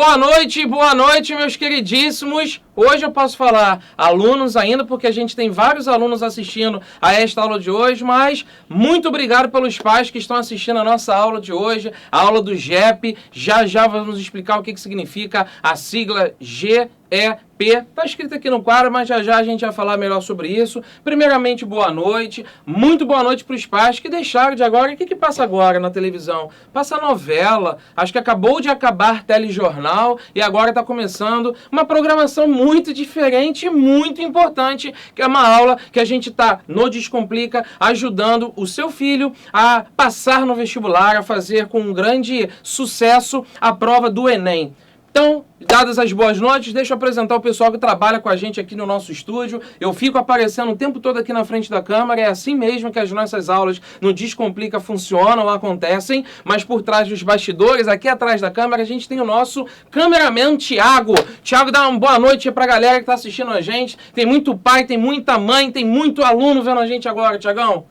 Boa noite, meus queridíssimos. Hoje eu posso falar alunos ainda, porque a gente tem vários alunos assistindo a esta aula de hoje, mas muito obrigado pelos pais que estão assistindo a nossa aula de hoje, a aula do GEP. Já vamos explicar o que significa a sigla GEP. Está escrito aqui no quadro, mas já a gente vai falar melhor sobre isso. Primeiramente, boa noite. Muito boa noite para os pais que deixaram de agora. O que passa agora na televisão? Passa novela. Acho que acabou de acabar telejornal e agora está começando uma programação muito diferente e muito importante, que é uma aula que a gente está no Descomplica ajudando o seu filho a passar no vestibular, a fazer com um grande sucesso a prova do Enem. Então, dadas as boas noites, deixa eu apresentar o pessoal que trabalha com a gente aqui no nosso estúdio. Eu fico aparecendo o tempo todo aqui na frente da câmera, é assim mesmo que as nossas aulas no Descomplica funcionam, acontecem, mas por trás dos bastidores, aqui atrás da câmera, a gente tem o nosso cameraman, Thiago. Thiago, dá uma boa noite pra galera que está assistindo a gente. Tem muito pai, tem muita mãe, tem muito aluno vendo a gente agora, Thiagão.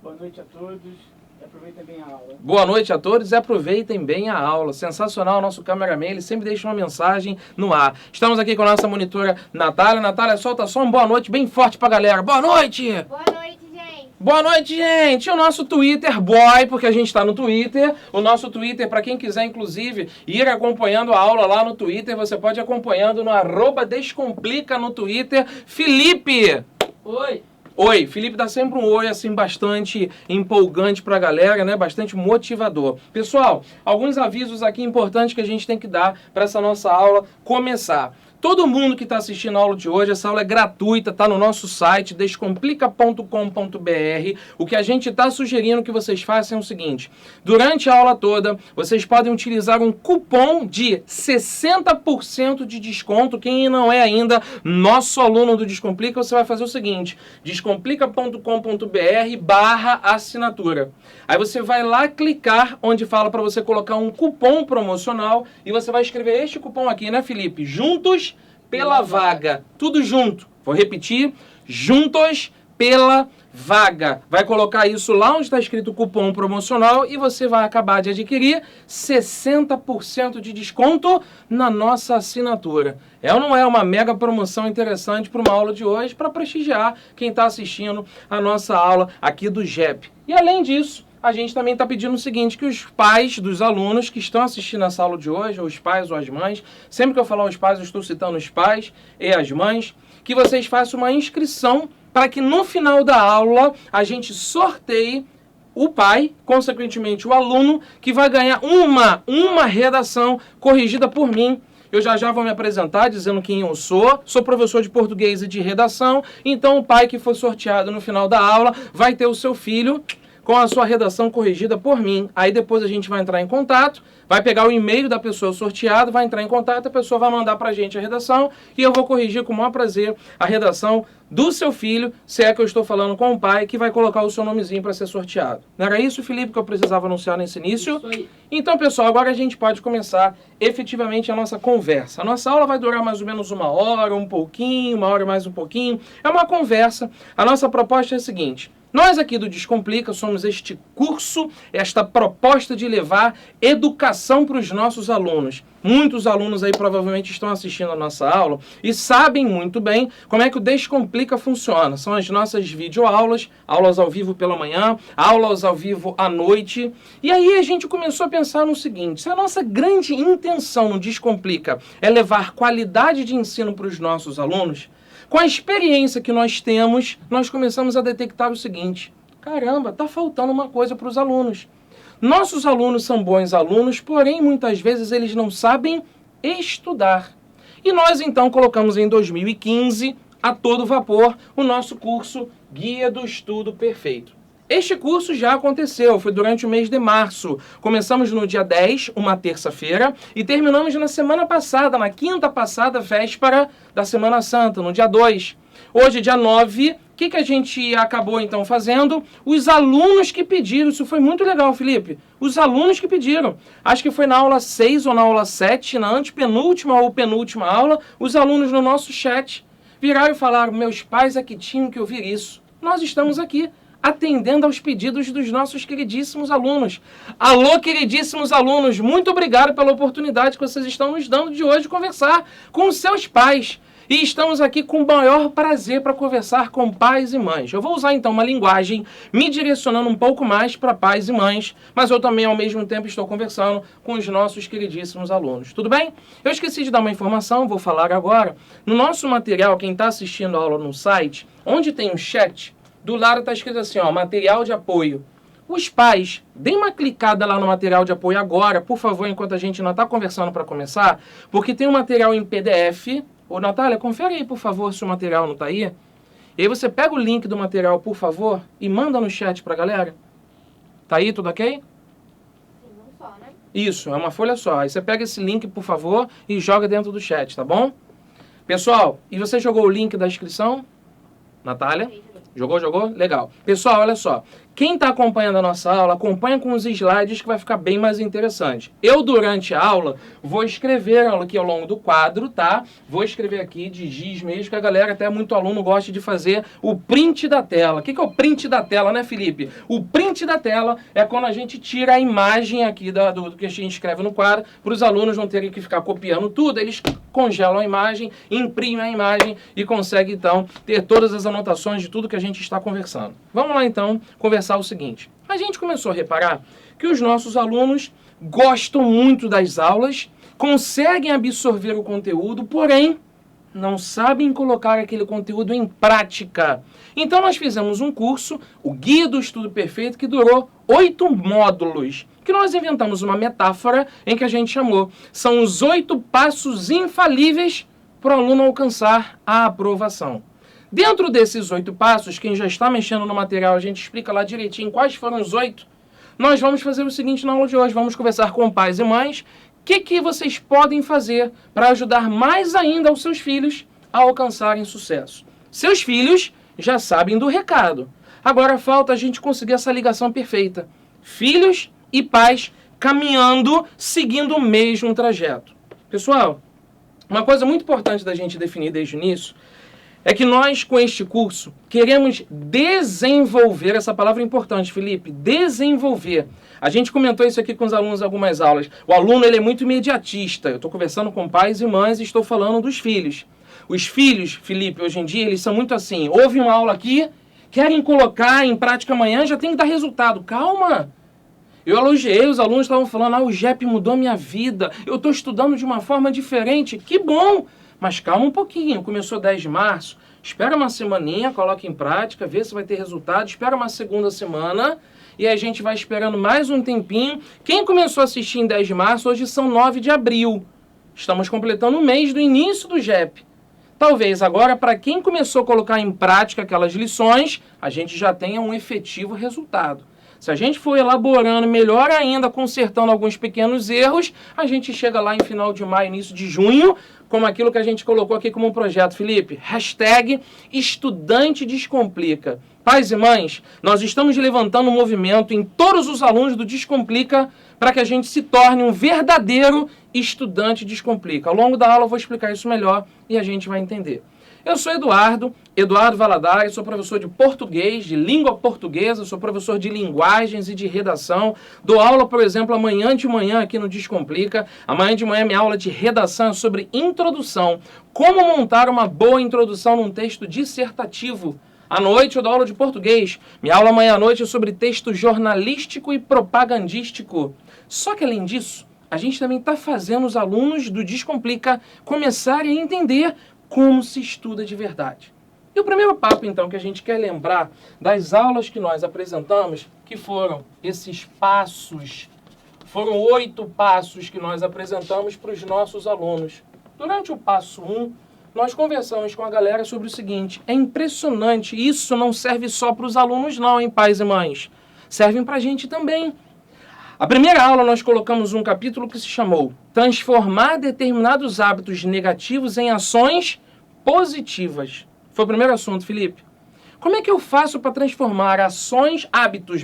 Boa noite a todos. Aproveitem bem a aula. Boa noite a todos e aproveitem bem a aula. Sensacional o nosso cameraman, ele sempre deixa uma mensagem no ar. Estamos aqui com a nossa monitora Natália. Natália, solta só uma boa noite bem forte pra galera. Boa noite! Boa noite, gente! Boa noite, gente! O nosso Twitter boy, porque a gente está no Twitter. O nosso Twitter, para quem quiser, inclusive, ir acompanhando a aula lá no Twitter, você pode ir acompanhando no @Descomplica no Twitter. Felipe! Oi! Oi, Felipe dá sempre um oi assim bastante empolgante pra galera, né? Bastante motivador. Pessoal, alguns avisos aqui importantes que a gente tem que dar para essa nossa aula começar. Todo mundo que está assistindo a aula de hoje, essa aula é gratuita, está no nosso site, descomplica.com.br. O que a gente está sugerindo que vocês façam é o seguinte: durante a aula toda, vocês podem utilizar um cupom de 60% de desconto. Quem não é ainda nosso aluno do Descomplica, você vai fazer o seguinte: descomplica.com.br/assinatura. Aí você vai lá clicar onde fala para você colocar um cupom promocional e você vai escrever este cupom aqui, né, Felipe? Juntos pela vaga. Tudo junto. Vou repetir. Juntos pela vaga. Vai colocar isso lá onde está escrito cupom promocional e você vai acabar de adquirir 60% de desconto na nossa assinatura. É ou não é uma mega promoção interessante para uma aula de hoje, para prestigiar quem está assistindo a nossa aula aqui do GEP. E além disso, a gente também está pedindo o seguinte, que os pais dos alunos que estão assistindo essa aula de hoje, ou os pais ou as mães, sempre que eu falar os pais, eu estou citando os pais e as mães, que vocês façam uma inscrição para que no final da aula a gente sorteie o pai, consequentemente o aluno, que vai ganhar uma redação corrigida por mim. Eu já vou me apresentar dizendo quem eu sou. Sou professor de português e de redação, então o pai que for sorteado no final da aula vai ter o seu filho com a sua redação corrigida por mim. Aí depois a gente vai entrar em contato, vai pegar o e-mail da pessoa sorteada, vai entrar em contato, a pessoa vai mandar pra gente a redação e eu vou corrigir com o maior prazer a redação do seu filho, se é que eu estou falando com o pai, que vai colocar o seu nomezinho para ser sorteado. Não era isso, Felipe, que eu precisava anunciar nesse início? Isso aí. Então, pessoal, agora a gente pode começar efetivamente a nossa conversa. A nossa aula vai durar mais ou menos uma hora, um pouquinho, uma hora mais um pouquinho. É uma conversa. A nossa proposta é a seguinte: nós aqui do Descomplica somos este curso, esta proposta de levar educação para os nossos alunos. Muitos alunos aí provavelmente estão assistindo a nossa aula e sabem muito bem como é que o Descomplica funciona. São as nossas videoaulas, aulas ao vivo pela manhã, aulas ao vivo à noite. E aí a gente começou a pensar no seguinte: se a nossa grande intenção no Descomplica é levar qualidade de ensino para os nossos alunos, com a experiência que nós temos, nós começamos a detectar o seguinte: caramba, tá faltando uma coisa para os alunos. Nossos alunos são bons alunos, porém, muitas vezes eles não sabem estudar. E nós, então, colocamos em 2015, a todo vapor, o nosso curso Guia do Estudo Perfeito. Este curso já aconteceu, foi durante o mês de março. Começamos no dia 10, uma terça-feira, e terminamos na semana passada, na quinta passada, véspera da Semana Santa, no dia 2. Hoje, dia 9, o que a gente acabou então fazendo? Os alunos que pediram, isso foi muito legal, Felipe. Os alunos que pediram. Acho que foi na aula 6 ou na aula 7, na antepenúltima ou penúltima aula, os alunos no nosso chat viraram e falaram: meus pais é que tinham que ouvir isso. Nós estamos aqui atendendo aos pedidos dos nossos queridíssimos alunos. Alô, queridíssimos alunos, muito obrigado pela oportunidade que vocês estão nos dando de hoje conversar com os seus pais. E estamos aqui com o maior prazer para conversar com pais e mães. Eu vou usar então uma linguagem me direcionando um pouco mais para pais e mães, mas eu também ao mesmo tempo estou conversando com os nossos queridíssimos alunos. Tudo bem? Eu esqueci de dar uma informação, vou falar agora. No nosso material, quem está assistindo a aula no site, onde tem um chat, do lado está escrito assim, ó, material de apoio. Os pais, deem uma clicada lá no material de apoio agora, por favor, enquanto a gente não está conversando para começar, porque tem um material em PDF. Ô, Natália, confere aí, por favor, se o material não está aí. E aí você pega o link do material, por favor, e manda no chat para a galera. Tá aí, tudo ok? Sim, um só, né? Isso, é uma folha só. Aí você pega esse link, por favor, e joga dentro do chat, tá bom? Pessoal, e você jogou o link da inscrição? Natália? Jogou? Legal. Pessoal, olha só. Quem está acompanhando a nossa aula, acompanha com os slides que vai ficar bem mais interessante. Eu, durante a aula, vou escrever aqui ao longo do quadro, tá? Vou escrever aqui de giz mesmo, que a galera, até muito aluno, gosta de fazer o print da tela. O que é o print da tela, né, Felipe? O print da tela é quando a gente tira a imagem aqui do que a gente escreve no quadro, para os alunos não terem que ficar copiando tudo. Eles congelam a imagem, imprimem a imagem e conseguem, então, ter todas as anotações de tudo que a gente está conversando. Vamos lá, então, conversar o seguinte. A gente começou a reparar que os nossos alunos gostam muito das aulas, conseguem absorver o conteúdo, porém, não sabem colocar aquele conteúdo em prática. Então, nós fizemos um curso, o Guia do Estudo Perfeito, que durou 8 módulos, que nós inventamos uma metáfora em que a gente chamou. São os 8 passos infalíveis para o aluno alcançar a aprovação. Dentro desses 8 passos, quem já está mexendo no material, a gente explica lá direitinho quais foram os 8. Nós vamos fazer o seguinte na aula de hoje, vamos conversar com pais e mães, o que vocês podem fazer para ajudar mais ainda os seus filhos a alcançarem sucesso. Seus filhos já sabem do recado. Agora falta a gente conseguir essa ligação perfeita. Filhos e pais caminhando, seguindo o mesmo trajeto. Pessoal, uma coisa muito importante da gente definir desde o início é que nós, com este curso, queremos desenvolver, essa palavra é importante, Felipe, desenvolver. A gente comentou isso aqui com os alunos em algumas aulas. O aluno, ele é muito imediatista. Eu estou conversando com pais e mães e estou falando dos filhos. Os filhos, Felipe, hoje em dia, eles são muito assim. Houve uma aula aqui, querem colocar em prática amanhã, já tem que dar resultado. Calma! Eu elogiei, os alunos estavam falando, o JEP mudou minha vida, eu estou estudando de uma forma diferente. Que bom! Mas calma um pouquinho, começou 10 de março, espera uma semaninha, coloca em prática, vê se vai ter resultado, espera uma segunda semana e a gente vai esperando mais um tempinho. Quem começou a assistir em 10 de março, hoje são 9 de abril. Estamos completando o mês do início do JEP. Talvez agora, para quem começou a colocar em prática aquelas lições, a gente já tenha um efetivo resultado. Se a gente for elaborando, melhor ainda, consertando alguns pequenos erros, a gente chega lá em final de maio, início de junho, como aquilo que a gente colocou aqui como um projeto, Felipe. #Estudante Descomplica. Pais e mães, nós estamos levantando um movimento em todos os alunos do Descomplica para que a gente se torne um verdadeiro estudante Descomplica. Ao longo da aula eu vou explicar isso melhor e a gente vai entender. Eu sou Eduardo Valadares, sou professor de português, de língua portuguesa, sou professor de linguagens e de redação. Dou aula, por exemplo, amanhã de manhã aqui no Descomplica. Amanhã de manhã minha aula de redação é sobre introdução. Como montar uma boa introdução num texto dissertativo. À noite eu dou aula de português. Minha aula amanhã à noite é sobre texto jornalístico e propagandístico. Só que além disso, a gente também está fazendo os alunos do Descomplica começarem a entender como se estuda de verdade. E o primeiro papo, então, que a gente quer lembrar das aulas que nós apresentamos, que foram esses passos, foram 8 passos que nós apresentamos para os nossos alunos. Durante o passo 1, nós conversamos com a galera sobre o seguinte, é impressionante, isso não serve só para os alunos não, hein, pais e mães, servem para a gente também. A primeira aula nós colocamos um capítulo que se chamou Transformar determinados hábitos negativos em ações positivas. Foi o primeiro assunto, Felipe. Como é que eu faço para transformar hábitos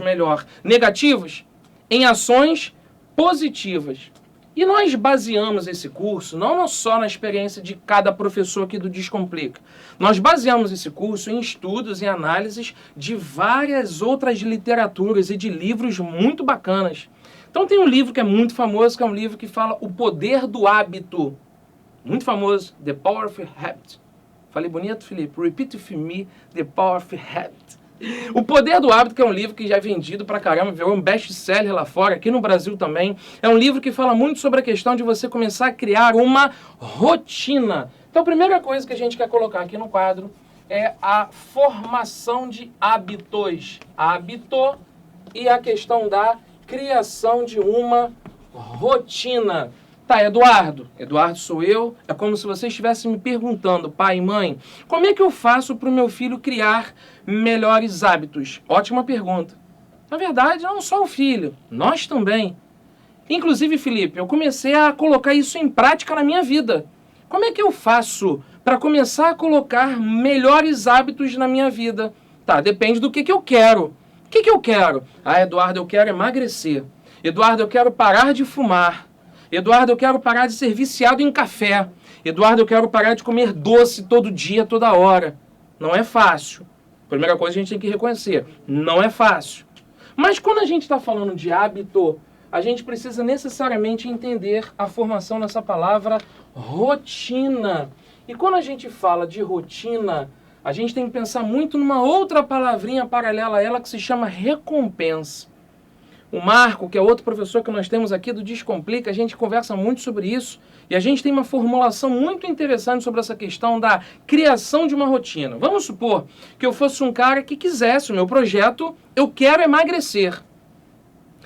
negativos, em ações positivas? E nós baseamos esse curso não só na experiência de cada professor aqui do Descomplica. Nós baseamos esse curso em estudos e análises de várias outras literaturas e de livros muito bacanas. Então tem um livro que é muito famoso, que é um livro que fala O Poder do Hábito. Muito famoso, The Power of Habit. Falei bonito, Felipe? Repeat with me, The Power of Habit. O Poder do Hábito, que é um livro que já é vendido pra caramba, virou um best-seller lá fora, aqui no Brasil também. É um livro que fala muito sobre a questão de você começar a criar uma rotina. Então a primeira coisa que a gente quer colocar aqui no quadro é a formação de hábitos. Hábito e a questão da criação de uma rotina. Tá, Eduardo. Eduardo sou eu. É como se você estivesse me perguntando, pai e mãe, como é que eu faço para o meu filho criar melhores hábitos? Ótima pergunta. Na verdade, não só o filho, nós também. Inclusive, Felipe, eu comecei a colocar isso em prática na minha vida. Como é que eu faço para começar a colocar melhores hábitos na minha vida? Tá, depende do que eu quero. O que eu quero? Ah, Eduardo, eu quero emagrecer. Eduardo, eu quero parar de fumar. Eduardo, eu quero parar de ser viciado em café. Eduardo, eu quero parar de comer doce todo dia, toda hora. Não é fácil. Primeira coisa a gente tem que reconhecer. Não é fácil. Mas quando a gente está falando de hábito, a gente precisa necessariamente entender a formação dessa palavra rotina. E quando a gente fala de rotina, a gente tem que pensar muito numa outra palavrinha paralela a ela que se chama recompensa. O Marco, que é outro professor que nós temos aqui do Descomplica, a gente conversa muito sobre isso e a gente tem uma formulação muito interessante sobre essa questão da criação de uma rotina. Vamos supor que eu fosse um cara que quisesse o meu projeto, eu quero emagrecer.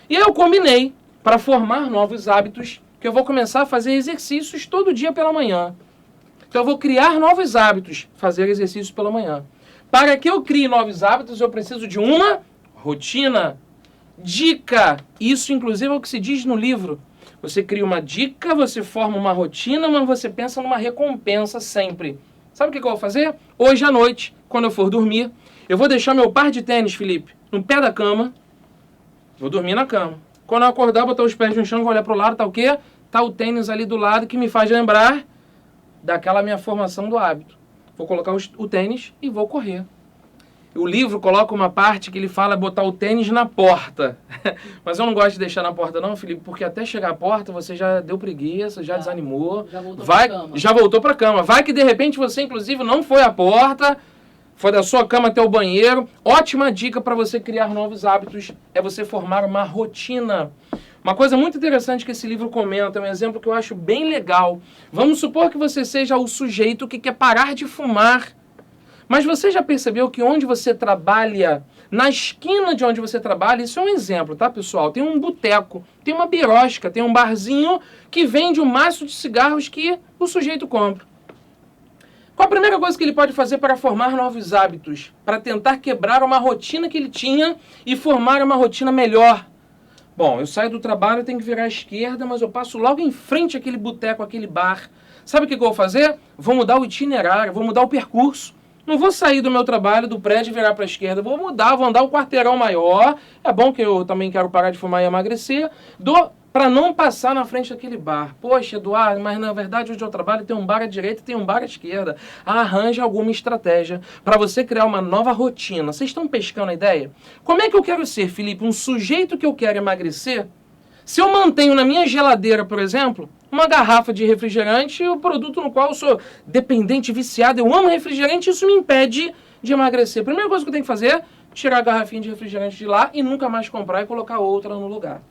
E aí eu combinei para formar novos hábitos que eu vou começar a fazer exercícios todo dia pela manhã. Então eu vou criar novos hábitos, fazer exercícios pela manhã. Para que eu crie novos hábitos, eu preciso de uma rotina. Dica, isso inclusive é o que se diz no livro. Você cria uma dica, você forma uma rotina, mas você pensa numa recompensa sempre. Sabe o que eu vou fazer? Hoje à noite, quando eu for dormir, eu vou deixar meu par de tênis, Felipe, no pé da cama. Vou dormir na cama. Quando eu acordar, botar os pés no chão, vou olhar pro lado, tá o quê? Tá o tênis ali do lado que me faz lembrar daquela minha formação do hábito. Vou colocar o tênis e vou correr. O livro coloca uma parte que ele fala botar o tênis na porta. Mas eu não gosto de deixar na porta não, Felipe, porque até chegar à porta você já deu preguiça, já desanimou. Já voltou pra cama. Já voltou pra cama. Vai que de repente você, inclusive, não foi à porta, foi da sua cama até o banheiro. Ótima dica para você criar novos hábitos é você formar uma rotina. Uma coisa muito interessante que esse livro comenta, um exemplo que eu acho bem legal. Vamos supor que você seja o sujeito que quer parar de fumar. Mas você já percebeu que onde você trabalha, na esquina de onde você trabalha, isso é um exemplo, tá, pessoal? Tem um boteco, tem uma birosca, tem um barzinho que vende um maço de cigarros que o sujeito compra. Qual a primeira coisa que ele pode fazer para formar novos hábitos? Para tentar quebrar uma rotina que ele tinha e formar uma rotina melhor. Bom, eu saio do trabalho, eu tenho que virar à esquerda, mas eu passo logo em frente àquele boteco, àquele bar. Sabe o que eu vou fazer? Vou mudar o itinerário, vou mudar o percurso. Não vou sair do meu trabalho, do prédio e virar para a esquerda. Vou mudar, vou andar um quarteirão maior. É bom que eu também quero parar de fumar e emagrecer. Para não passar na frente daquele bar. Poxa, Eduardo, mas na verdade onde eu trabalho tem um bar à direita e tem um bar à esquerda. Arranja alguma estratégia para você criar uma nova rotina. Vocês estão pescando a ideia? Como é que eu quero ser, Felipe? Um sujeito que eu quero emagrecer? Se eu mantenho na minha geladeira, por exemplo, uma garrafa de refrigerante, o produto no qual eu sou dependente, viciado, eu amo refrigerante, isso me impede de emagrecer. A primeira coisa que eu tenho que fazer é tirar a garrafinha de refrigerante de lá e nunca mais comprar e colocar outra no lugar.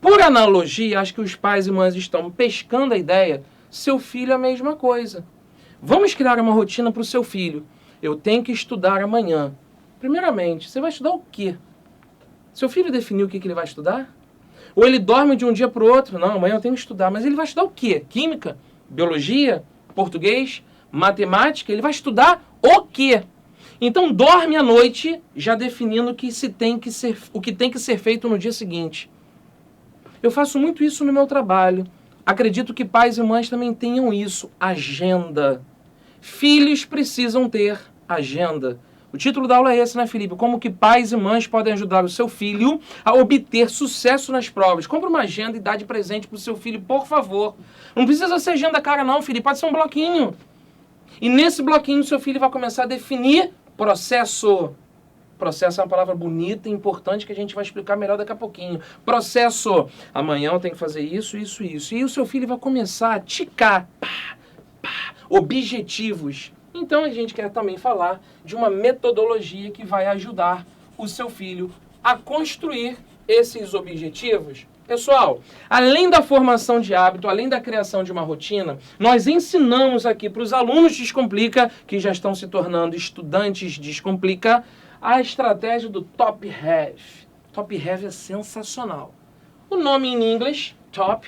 Por analogia, acho que os pais e mães estão pescando a ideia, seu filho é a mesma coisa. Vamos criar uma rotina para o seu filho. Eu tenho que estudar amanhã. Primeiramente, você vai estudar o quê? Seu filho definiu o que ele vai estudar? Ou ele dorme de um dia para o outro? Não, amanhã eu tenho que estudar. Mas ele vai estudar o quê? Química? Biologia? Português? Matemática? Ele vai estudar o quê? Então dorme à noite já definindo o que tem que ser feito no dia seguinte. Eu faço muito isso no meu trabalho. Acredito que pais e mães também tenham isso. Agenda. Filhos precisam ter agenda. O O título da aula é esse, né, Felipe? Como que pais e mães podem ajudar o seu filho a obter sucesso nas provas. Compre uma agenda e dá de presente pro seu filho, por favor. Não precisa ser agenda cara não, Felipe. Pode ser um bloquinho. E nesse bloquinho, seu filho vai começar a definir processo. Processo é uma palavra bonita e importante que a gente vai explicar melhor daqui a pouquinho. Processo. Amanhã eu tenho que fazer isso, isso, isso. E o seu filho vai começar a ticar. Objetivos. Então a gente quer também falar de uma metodologia que vai ajudar o seu filho a construir esses objetivos. Pessoal, além da formação de hábito, além da criação de uma rotina, nós ensinamos aqui para os alunos Descomplica, que já estão se tornando estudantes Descomplica, a estratégia do Top Have. Top Have é sensacional. O nome em inglês, Top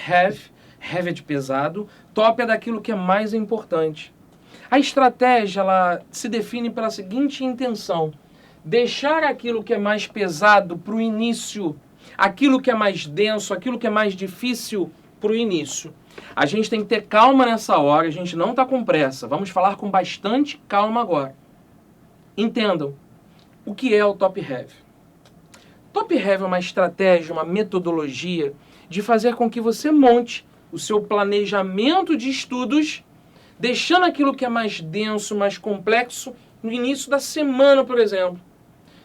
Have, Have é de pesado, Top é daquilo que é mais importante. A estratégia ela se define pela seguinte intenção: deixar aquilo que é mais pesado para o início, aquilo que é mais denso, aquilo que é mais difícil para o início. A gente tem que ter calma nessa hora, a gente não está com pressa. Vamos falar com bastante calma agora. Entendam o que é o Top Have. Top Have é uma estratégia, uma metodologia de fazer com que você monte o seu planejamento de estudos, deixando aquilo que é mais denso, mais complexo, no início da semana, por exemplo.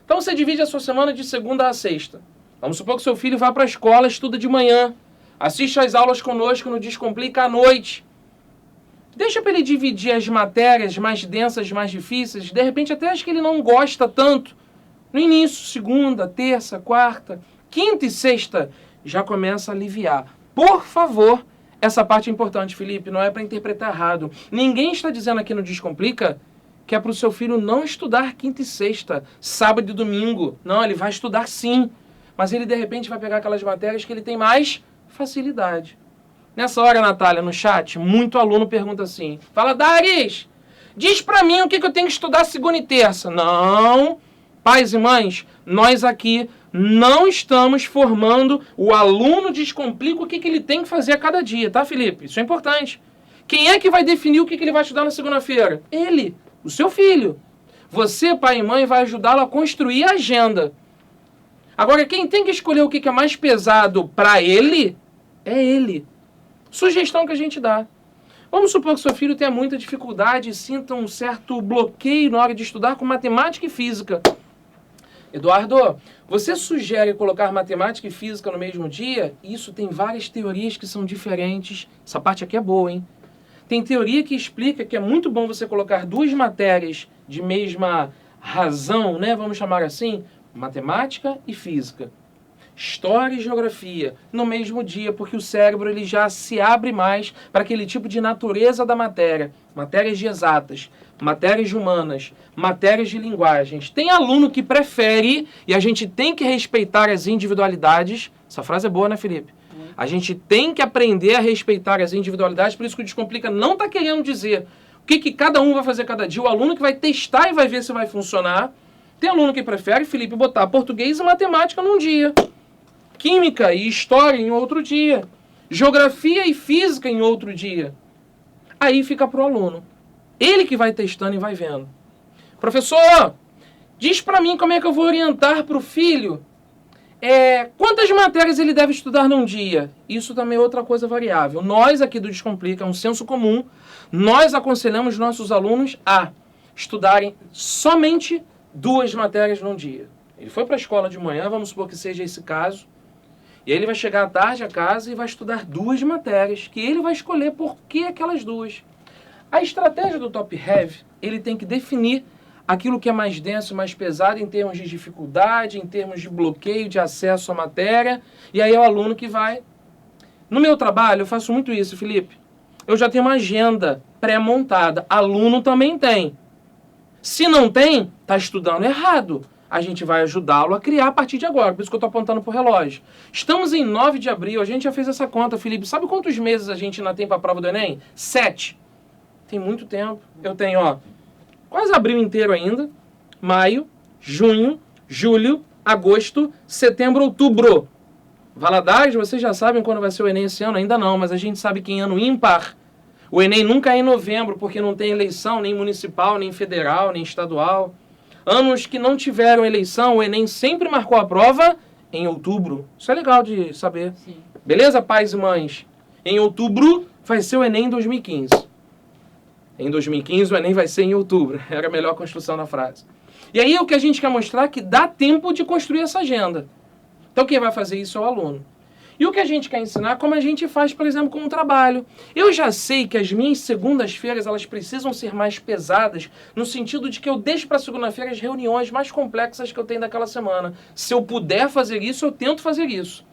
Então você divide a sua semana de segunda a sexta. Vamos supor que seu filho vá para a escola, estuda de manhã, assiste às aulas conosco no Descomplica à noite. Deixa para ele dividir as matérias mais densas, mais difíceis, de repente até as que ele não gosta tanto. No início, segunda, terça, quarta, quinta e sexta, já começa a aliviar. Por favor, essa parte é importante, Felipe, não é para interpretar errado. Ninguém está dizendo aqui no Descomplica que é para o seu filho não estudar quinta e sexta, sábado e domingo. Não, ele vai estudar sim. Mas ele, de repente, vai pegar aquelas matérias que ele tem mais facilidade. Nessa hora, Natália, no chat, muito aluno pergunta assim, fala, Daris, diz para mim o que eu tenho que estudar segunda e terça. Não, pais e mães, nós aqui não estamos formando o aluno Descomplica o que ele tem que fazer a cada dia, tá, Felipe? Isso é importante. Quem é que vai definir o que ele vai estudar na segunda-feira? Ele, o seu filho. Você, pai e mãe, vai ajudá-lo a construir a agenda. Agora, quem tem que escolher o que é mais pesado para ele, é ele. Sugestão que a gente dá. Vamos supor que seu filho tenha muita dificuldade e sinta um certo bloqueio na hora de estudar com matemática e física. Eduardo, você sugere colocar matemática e física no mesmo dia? Isso tem várias teorias que são diferentes. Essa parte aqui é boa, hein? Tem teoria que explica que é muito bom você colocar duas matérias de mesma razão, né? Vamos chamar assim, matemática e física. História e geografia no mesmo dia, porque o cérebro ele já se abre mais para aquele tipo de natureza da matéria. Matérias de exatas, matérias de humanas, matérias de linguagens. Tem aluno que prefere, e a gente tem que respeitar as individualidades. Essa frase é boa, né, Felipe? A gente tem que aprender a respeitar as individualidades, por isso que o Descomplica não está querendo dizer o que cada um vai fazer cada dia. O aluno que vai testar e vai ver se vai funcionar. Tem aluno que prefere, Felipe, botar português e matemática num dia. Química e história em outro dia. Geografia e física em outro dia. Aí fica para o aluno. Ele que vai testando e vai vendo. Professor, diz para mim como é que eu vou orientar para o filho. Quantas matérias ele deve estudar num dia? Isso também é outra coisa variável. Nós aqui do Descomplica, é um senso comum, nós aconselhamos nossos alunos a estudarem somente 2 matérias num dia. Ele foi para a escola de manhã, vamos supor que seja esse caso, e aí ele vai chegar à tarde a casa e vai estudar 2 matérias, que ele vai escolher por que aquelas 2. A estratégia do Top Have, ele tem que definir aquilo que é mais denso, mais pesado em termos de dificuldade, em termos de bloqueio de acesso à matéria, e aí é o aluno que vai. No meu trabalho, eu faço muito isso, Felipe. Eu já tenho uma agenda pré-montada. Aluno também tem. Se não tem, está estudando errado. A gente vai ajudá-lo a criar a partir de agora. Por isso que eu estou apontando para o relógio. Estamos em 9 de abril. A gente já fez essa conta, Felipe. Sabe quantos meses a gente ainda tem para a prova do Enem? 7. Tem muito tempo. Eu tenho, quase abril inteiro ainda. Maio, junho, julho, agosto, setembro, outubro. Valadares, vocês já sabem quando vai ser o Enem esse ano? Ainda não, mas a gente sabe que em ano ímpar, o Enem nunca é em novembro, porque não tem eleição, nem municipal, nem federal, nem estadual. Anos que não tiveram eleição, o Enem sempre marcou a prova em outubro. Isso é legal de saber. Sim. Beleza, pais e mães? Em outubro vai ser o Enem 2015. Em 2015 o Enem vai ser em outubro. Era a melhor construção da frase. E aí o que a gente quer mostrar é que dá tempo de construir essa agenda. Então quem vai fazer isso é o aluno. E o que a gente quer ensinar, como a gente faz, por exemplo, com o trabalho. Eu já sei que as minhas segundas-feiras elas precisam ser mais pesadas, no sentido de que eu deixo para segunda-feira as reuniões mais complexas que eu tenho daquela semana. Se eu puder fazer isso, eu tento fazer isso.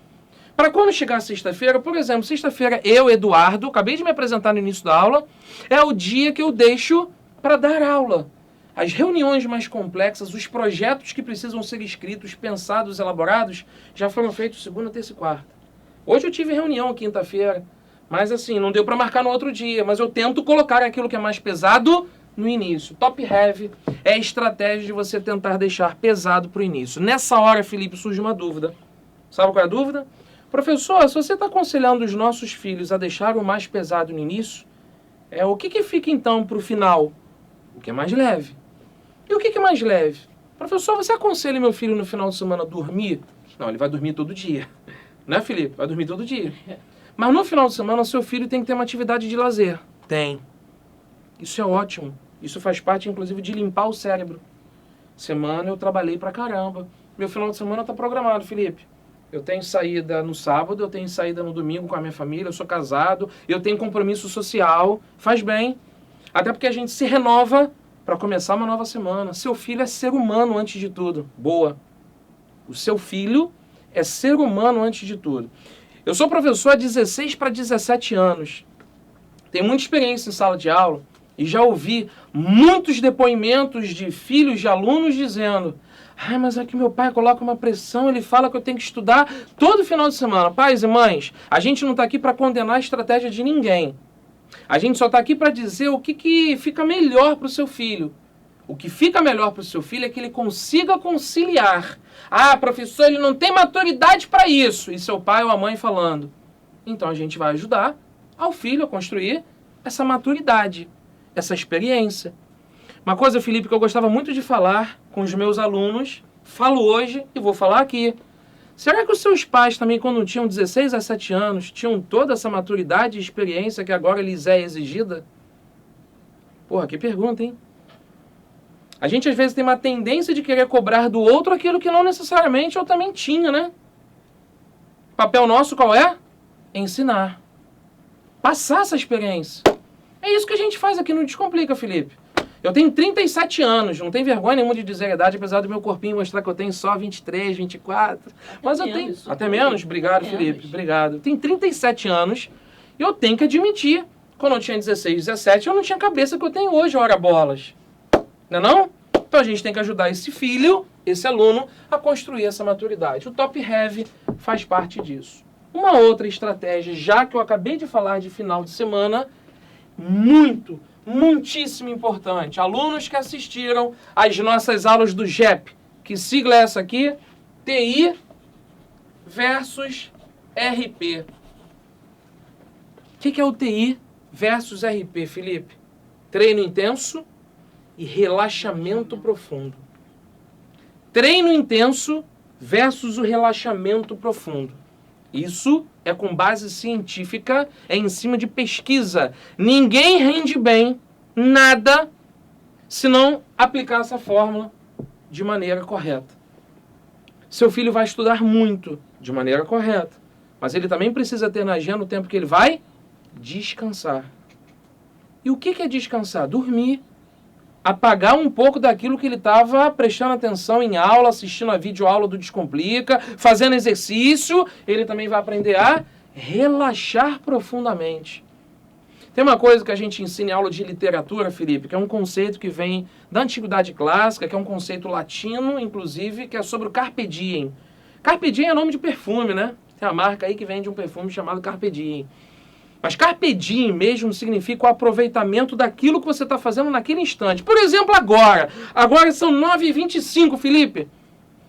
Para quando chegar sexta-feira, por exemplo, sexta-feira eu, Eduardo, acabei de me apresentar no início da aula, é o dia que eu deixo para dar aula. As reuniões mais complexas, os projetos que precisam ser escritos, pensados, elaborados, já foram feitos segunda, terça e quarta. Hoje eu tive reunião quinta-feira, mas assim, não deu para marcar no outro dia, mas eu tento colocar aquilo que é mais pesado no início. Top heavy é a estratégia de você tentar deixar pesado para o início. Nessa hora, Felipe, surge uma dúvida. Sabe qual é a dúvida? Professor, se você está aconselhando os nossos filhos a deixar o mais pesado no início, o que fica então para o final? O que é mais leve. E o que é mais leve? Professor, você aconselha meu filho no final de semana a dormir? Não, ele vai dormir todo dia. Né, Felipe? Vai dormir todo dia. Mas no final de semana, seu filho tem que ter uma atividade de lazer. Tem. Isso é ótimo. Isso faz parte, inclusive, de limpar o cérebro. Semana eu trabalhei pra caramba. Meu final de semana tá programado, Felipe. Eu tenho saída no sábado, eu tenho saída no domingo com a minha família, eu sou casado, eu tenho compromisso social. Faz bem. Até porque a gente se renova para começar uma nova semana. Seu filho é ser humano antes de tudo. Boa. O seu filho é ser humano antes de tudo. Eu sou professor há 16 para 17 anos. Tenho muita experiência em sala de aula e já ouvi muitos depoimentos de filhos de alunos dizendo: mas é que meu pai coloca uma pressão, ele fala que eu tenho que estudar todo final de semana. Pais e mães, a gente não está aqui para condenar a estratégia de ninguém. A gente só está aqui para dizer o que fica melhor para o seu filho. O que fica melhor para o seu filho é que ele consiga conciliar. Professor, ele não tem maturidade para isso. E seu pai ou a mãe falando. Então a gente vai ajudar ao filho a construir essa maturidade, essa experiência. Uma coisa, Felipe, que eu gostava muito de falar com os meus alunos, falo hoje e vou falar aqui. Será que os seus pais também, quando tinham 16 a 7 anos, tinham toda essa maturidade e experiência que agora lhes é exigida? Porra, que pergunta, hein? A gente às vezes tem uma tendência de querer cobrar do outro aquilo que não necessariamente eu também tinha, né? O papel nosso qual é? Ensinar. Passar essa experiência. É isso que a gente faz aqui no Descomplica, Felipe. Eu tenho 37 anos, não tenho vergonha nenhuma de dizer a idade, apesar do meu corpinho mostrar que eu tenho só 23, 24. Mas eu tenho... Até menos? Obrigado, Felipe. Obrigado. Eu tenho 37 anos e eu tenho que admitir, quando eu tinha 16, 17, eu não tinha a cabeça que eu tenho hoje, ora bolas. Não é não? Então a gente tem que ajudar esse filho, esse aluno, a construir essa maturidade. O Top Heavy faz parte disso. Uma outra estratégia, já que eu acabei de falar de final de semana, muitíssimo importante. Alunos que assistiram às nossas aulas do JEP, que sigla é essa aqui? TI versus RP. O que é o TI versus RP, Felipe? Treino intenso e relaxamento profundo. Treino intenso versus o relaxamento profundo. Isso é com base científica, é em cima de pesquisa. Ninguém rende bem, nada, se não aplicar essa fórmula de maneira correta. Seu filho vai estudar muito, de maneira correta, mas ele também precisa ter na agenda o tempo que ele vai descansar. E o que é descansar? Dormir. Apagar um pouco daquilo que ele estava prestando atenção em aula, assistindo a videoaula do Descomplica, fazendo exercício, ele também vai aprender a relaxar profundamente. Tem uma coisa que a gente ensina em aula de literatura, Felipe, que é um conceito que vem da Antiguidade Clássica, que é um conceito latino, inclusive, que é sobre o Carpe Diem. Carpe Diem é nome de perfume, né? Tem a marca aí que vende um perfume chamado Carpe Diem. Mas Carpe Diem mesmo significa o aproveitamento daquilo que você está fazendo naquele instante. Por exemplo, agora. Agora são 9h25, Felipe.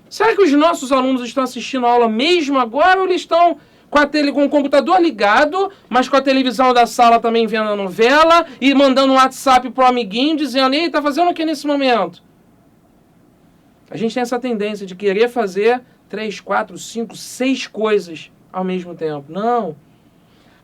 Será que os nossos alunos estão assistindo a aula mesmo agora ou eles estão com o computador ligado, mas com a televisão da sala também vendo a novela e mandando um WhatsApp pro amiguinho dizendo: ei, tá fazendo o que nesse momento? A gente tem essa tendência de querer fazer 3, 4, 5, 6 coisas ao mesmo tempo. Não.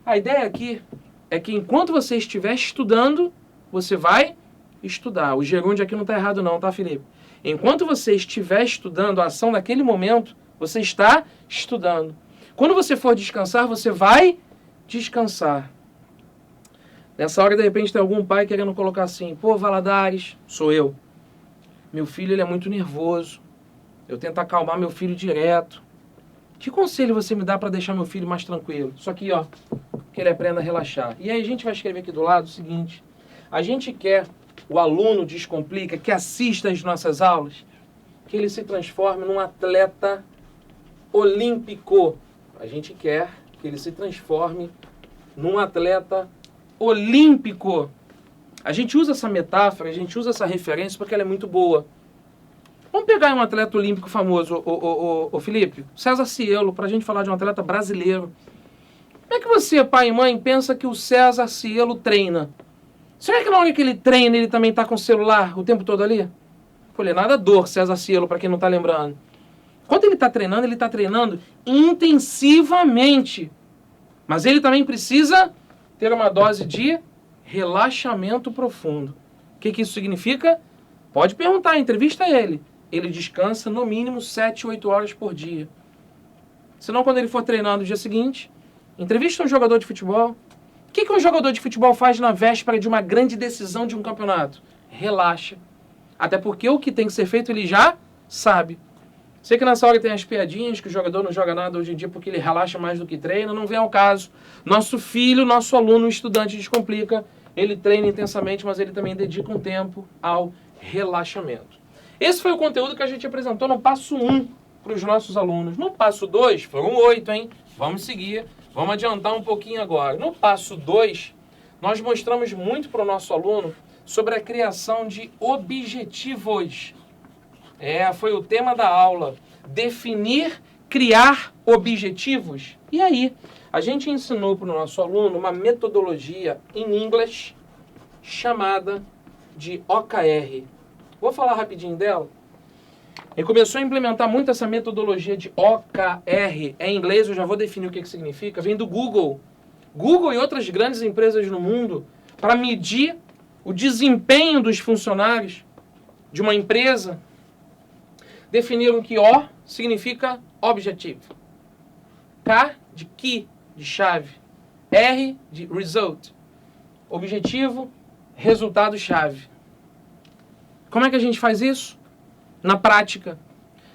A ideia aqui é que enquanto você estiver estudando, você vai estudar. O gerúndio aqui não está errado não, tá, Felipe? Enquanto você estiver estudando a ação naquele momento, você está estudando. Quando você for descansar, você vai descansar. Nessa hora, de repente, tem algum pai querendo colocar assim, pô, Valadares, sou eu. Meu filho, ele é muito nervoso. Eu tento acalmar meu filho direto. Que conselho você me dá para deixar meu filho mais tranquilo? Só que, ó, que ele aprenda a relaxar. E aí a gente vai escrever aqui do lado o seguinte. A gente quer, o aluno Descomplica, que assista às nossas aulas, que ele se transforme num atleta olímpico. A gente quer que ele se transforme num atleta olímpico. A gente usa essa metáfora, a gente usa essa referência porque ela é muito boa. Vamos pegar um atleta olímpico famoso, o Felipe, César Cielo, para a gente falar de um atleta brasileiro. Como é que você, pai e mãe, pensa que o César Cielo treina? Será que na hora que ele treina, ele também está com o celular o tempo todo ali? Foi nadador, César Cielo, para quem não está lembrando. Quando ele está treinando intensivamente. Mas ele também precisa ter uma dose de relaxamento profundo. O que isso significa? Pode perguntar, entrevista ele. Ele descansa no mínimo 7, 8 horas por dia. Senão, quando ele for treinar no dia seguinte, entrevista um jogador de futebol. O que um jogador de futebol faz na véspera de uma grande decisão de um campeonato? Relaxa. Até porque o que tem que ser feito ele já sabe. Sei que nessa hora tem as piadinhas, que o jogador não joga nada hoje em dia porque ele relaxa mais do que treina. Não vem ao caso. Nosso filho, nosso aluno, estudante Descomplica, ele treina intensamente, mas ele também dedica um tempo ao relaxamento. Esse foi o conteúdo que a gente apresentou no passo 1 para os nossos alunos. No passo 2, foram 8, hein? Vamos seguir. Vamos adiantar um pouquinho agora. No passo 2, nós mostramos muito para o nosso aluno sobre a criação de objetivos. Foi o tema da aula. Definir, criar objetivos. E aí, a gente ensinou para o nosso aluno uma metodologia em inglês chamada de OKR. Vou falar rapidinho dela. Ele começou a implementar muito essa metodologia de OKR. Em inglês, eu já vou definir o que significa. Vem do Google. Google e outras grandes empresas no mundo, para medir o desempenho dos funcionários de uma empresa, definiram que O significa objective. K de key, de chave. R de result. Objetivo, resultado-chave. Como é que a gente faz isso? Na prática.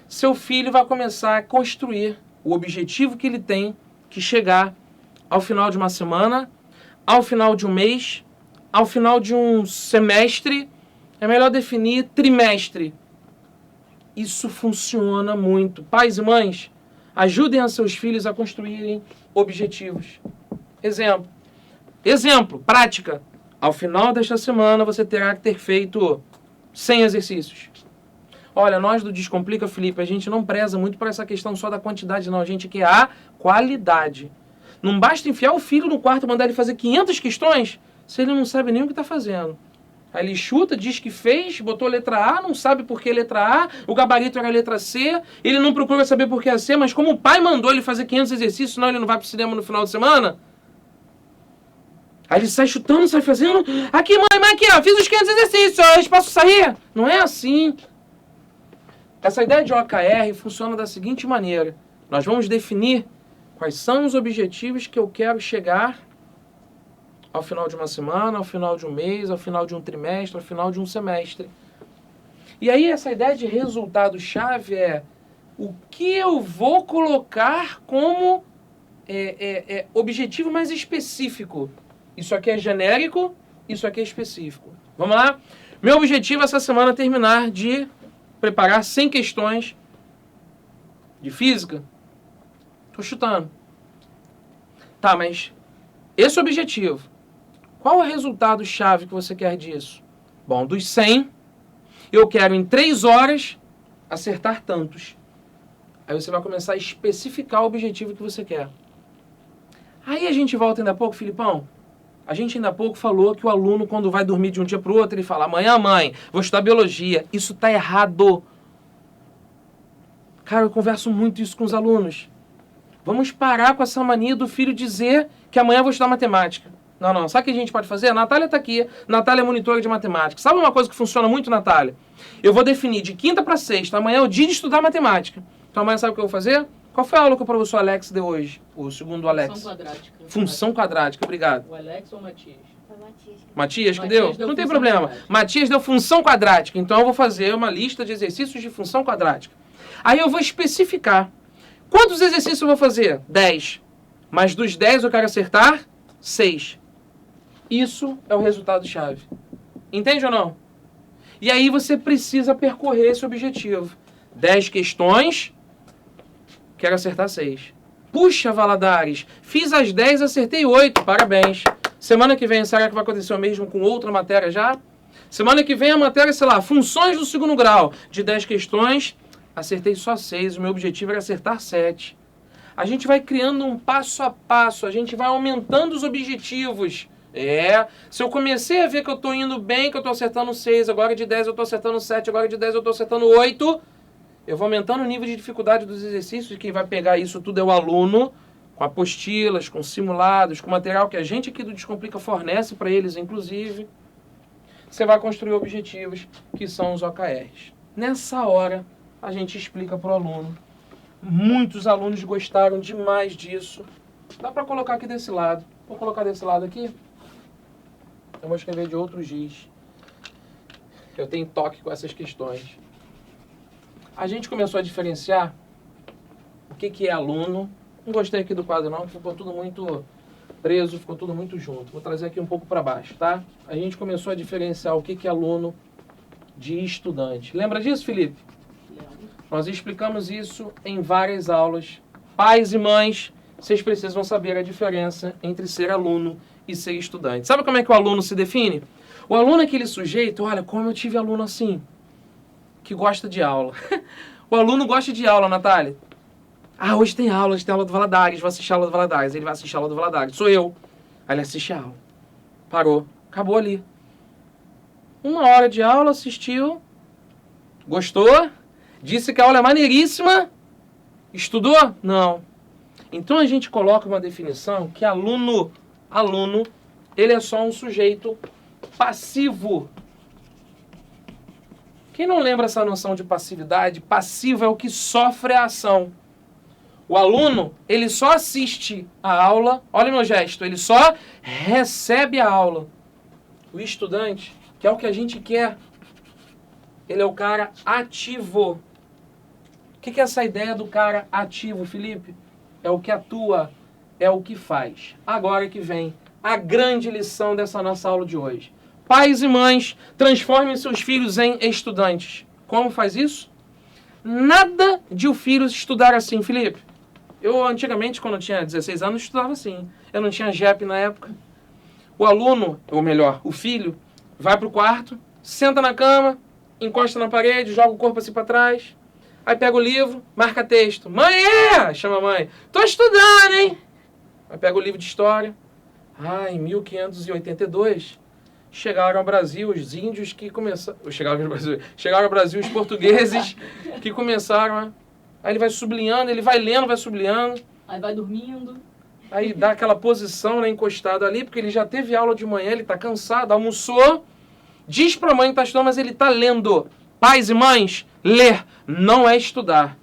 Seu filho vai começar a construir o objetivo que ele tem que chegar ao final de uma semana, ao final de um mês, ao final de um semestre. É melhor definir trimestre. Isso funciona muito. Pais e mães, ajudem a seus filhos a construírem objetivos. Exemplo, prática. Ao final desta semana, você terá que ter feito 100 exercícios. Olha, nós do Descomplica, Felipe, a gente não preza muito por essa questão só da quantidade, não. A gente quer a qualidade. Não basta enfiar o filho no quarto e mandar ele fazer 500 questões se ele não sabe nem o que está fazendo. Aí ele chuta, diz que fez, botou letra A, não sabe por que letra A, o gabarito era letra C, ele não procura saber por que é C, mas como o pai mandou ele fazer 500 exercícios, senão ele não vai pro cinema no final de semana. Aí ele sai chutando, sai fazendo. Aqui, mãe, aqui, ó, fiz os 500 exercícios, posso sair? Não é assim. Essa ideia de OKR funciona da seguinte maneira. Nós vamos definir quais são os objetivos que eu quero chegar ao final de uma semana, ao final de um mês, ao final de um trimestre, ao final de um semestre. E aí essa ideia de resultado-chave é o que eu vou colocar como objetivo mais específico. Isso aqui é genérico, isso aqui é específico. Vamos lá? Meu objetivo essa semana é terminar de preparar 100 questões de física. Estou chutando. Tá, mas esse objetivo, qual é o resultado-chave que você quer disso? Bom, dos 100, eu quero em 3 horas acertar tantos. Aí você vai começar a especificar o objetivo que você quer. Aí a gente volta ainda há pouco, Filipão. A gente ainda há pouco falou que o aluno, quando vai dormir de um dia para o outro, ele fala, amanhã, mãe, vou estudar biologia. Isso está errado. Cara, eu converso muito isso com os alunos. Vamos parar com essa mania do filho dizer que amanhã eu vou estudar matemática. Não, não. Sabe o que a gente pode fazer? A Natália está aqui. Natália é monitora de matemática. Sabe uma coisa que funciona muito, Natália? Eu vou definir de quinta para sexta. Amanhã é o dia de estudar matemática. Então amanhã sabe o que eu vou fazer? Qual foi a aula que o professor Alex deu hoje? O segundo Alex. Função quadrática. Função quadrática, obrigado. O Alex ou o Matias? Foi o Matias. Matias que Matias deu? deu Não tem função problema. quadrática. Matias deu função quadrática. Então eu vou fazer uma lista de exercícios de função quadrática. Aí eu vou especificar. Quantos exercícios eu vou fazer? 10. Mas dos 10 eu quero acertar 6. Isso é o resultado-chave. Entende ou não? E aí você precisa percorrer esse objetivo. 10 questões, quero acertar 6. Puxa, Valadares, fiz as 10, acertei 8, parabéns. Semana que vem, será que vai acontecer o mesmo com outra matéria já? Semana que vem a matéria, sei lá, funções do segundo grau. De 10 questões, acertei só 6, o meu objetivo era acertar 7. A gente vai criando um passo a passo, a gente vai aumentando os objetivos. Se eu comecei a ver que eu estou indo bem, que eu estou acertando 6, agora de 10 eu estou acertando 7, agora de 10 eu estou acertando 8, eu vou aumentando o nível de dificuldade dos exercícios, e quem vai pegar isso tudo é o aluno, com apostilas, com simulados, com material que a gente aqui do Descomplica fornece para eles, inclusive. Você vai construir objetivos, que são os OKRs. Nessa hora, a gente explica para o aluno. Muitos alunos gostaram demais disso. Dá para colocar aqui desse lado. Vou colocar desse lado aqui. Eu vou escrever de outro giz. Eu tenho toque com essas questões. A gente começou a diferenciar o que é aluno. Não gostei aqui do quadro não, ficou tudo muito preso, ficou tudo muito junto. Vou trazer aqui um pouco para baixo, tá? A gente começou a diferenciar o que é aluno de estudante. Lembra disso, Felipe? Nós explicamos isso em várias aulas. Pais e mães, vocês precisam saber a diferença entre ser aluno e ser estudante. Sabe como é que o aluno se define? O aluno é aquele sujeito, olha, como eu tive aluno assim, que gosta de aula. O aluno gosta de aula, Natália. Ah, hoje tem aula do Valadares, vou assistir a aula do Valadares. Ele vai assistir a aula do Valadares. Sou eu. Aí ele assiste a aula. Parou. Acabou ali. 1 hora de aula, assistiu. Gostou? Disse que a aula é maneiríssima. Estudou? Não. Então a gente coloca uma definição que aluno, ele é só um sujeito passivo. Quem não lembra essa noção de passividade? Passivo é o que sofre a ação. O aluno, ele só assiste a aula, olha meu gesto, ele só recebe a aula. O estudante, que é o que a gente quer, ele é o cara ativo. O que é essa ideia do cara ativo, Felipe? É o que atua, é o que faz. Agora que vem a grande lição dessa nossa aula de hoje. Pais e mães, transformem seus filhos em estudantes. Como faz isso? Nada de o filho estudar assim, Felipe. Eu, antigamente, quando eu tinha 16 anos, estudava assim. Eu não tinha JEP na época. O aluno, ou melhor, o filho, vai para o quarto, senta na cama, encosta na parede, joga o corpo assim para trás. Aí pega o livro, marca texto. Mãe, chama a mãe. Tô estudando, hein? Aí pega o livro de história. Em 1582, chegaram ao Brasil os índios que começaram... Chegaram ao Brasil os portugueses que começaram... Aí ele vai sublinhando, ele vai lendo, vai sublinhando. Aí vai dormindo. Aí dá aquela posição, né, encostado ali, porque ele já teve aula de manhã, ele tá cansado, almoçou. Diz pra mãe que tá estudando, mas ele tá lendo. Pais e mães, ler não é estudar.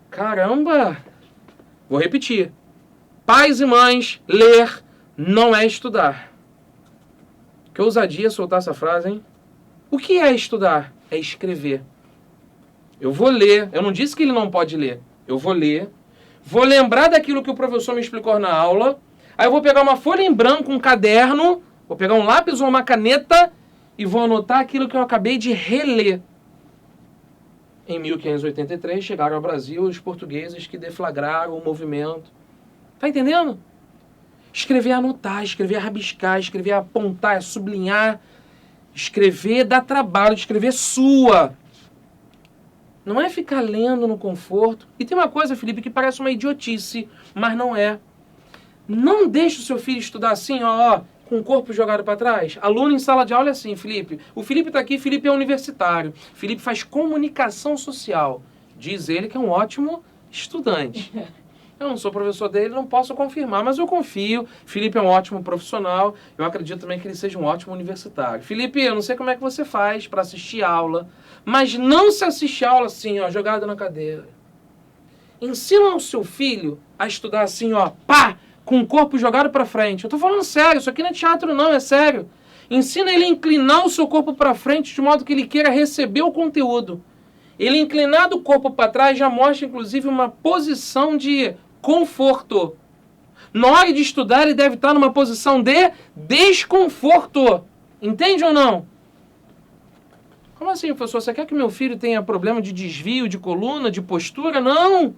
Caramba! Vou repetir. Pais e mães, ler não é estudar. Que ousadia soltar essa frase, hein? O que é estudar? É escrever. Eu vou ler. Eu não disse que ele não pode ler. Eu vou ler. Vou lembrar daquilo que o professor me explicou na aula. Aí eu vou pegar uma folha em branco, um caderno. Vou pegar um lápis ou uma caneta e vou anotar aquilo que eu acabei de reler. Em 1583 chegaram ao Brasil os portugueses que deflagraram o movimento. Tá entendendo? Escrever é anotar, escrever é rabiscar, escrever é apontar, é sublinhar. Escrever dá trabalho, escrever sua. Não é ficar lendo no conforto. E tem uma coisa, Felipe, que parece uma idiotice, mas não é. Não deixe o seu filho estudar assim, com o corpo jogado para trás. Aluno em sala de aula é assim, Felipe. O Felipe está aqui, Felipe é universitário. Felipe faz comunicação social. Diz ele que é um ótimo estudante. Eu não sou professor dele, não posso confirmar, mas eu confio. Felipe é um ótimo profissional. Eu acredito também que ele seja um ótimo universitário. Felipe, eu não sei como é que você faz para assistir aula, mas não se assiste aula assim, ó, jogado na cadeira. Ensina o seu filho a estudar assim, ó, pá, com o corpo jogado para frente. Eu tô falando sério, isso aqui não é teatro não, é sério. Ensina ele a inclinar o seu corpo para frente de modo que ele queira receber o conteúdo. Ele inclinado o corpo para trás já mostra, inclusive, uma posição de conforto. Na hora de estudar, ele deve estar numa posição de desconforto. Entende ou não? Como assim, professor? Você quer que meu filho tenha problema de desvio, de coluna, de postura? Não!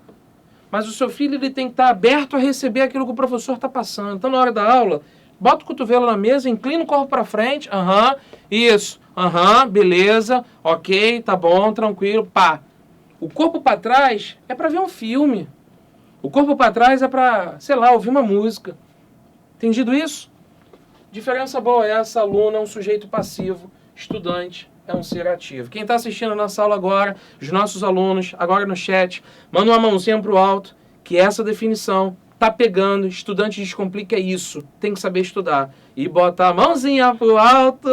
Mas o seu filho ele tem que estar aberto a receber aquilo que o professor está passando. Então, na hora da aula, bota o cotovelo na mesa, inclina o corpo para frente. Isso. Beleza. Ok, tá bom, tranquilo. Pá. O corpo para trás é para ver um filme. O corpo para trás é para, sei lá, ouvir uma música. Entendido isso? Diferença boa é essa, aluna é um sujeito passivo, estudante é um ser ativo. Quem está assistindo a nossa aula agora, os nossos alunos, agora no chat, manda uma mãozinha para o alto, que essa definição tá pegando. Estudante descomplica isso. Tem que saber estudar. E bota a mãozinha pro alto.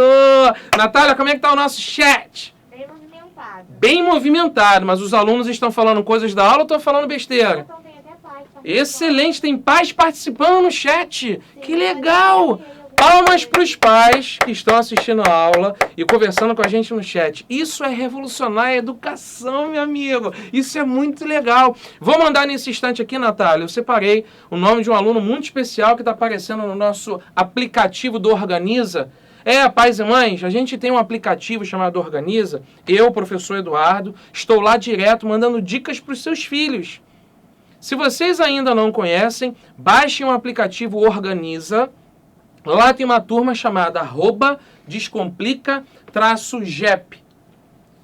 Natália, como é que tá o nosso chat? Bem movimentado. Bem movimentado, mas os alunos estão falando coisas da aula ou estão falando besteira? Então tem até pais participando. Excelente, tem pais participando no chat. Sim, Que legal! Palmas para os pais que estão assistindo a aula e conversando com a gente no chat. Isso é revolucionar a educação, meu amigo. Isso é muito legal. Vou mandar nesse instante aqui, Natália. Eu separei o nome de um aluno muito especial que está aparecendo no nosso aplicativo do Organiza. Pais e mães, a gente tem um aplicativo chamado Organiza. Eu, professor Eduardo, estou lá direto mandando dicas para os seus filhos. Se vocês ainda não conhecem, baixem o aplicativo Organiza. Lá tem uma turma chamada @descomplica-jep.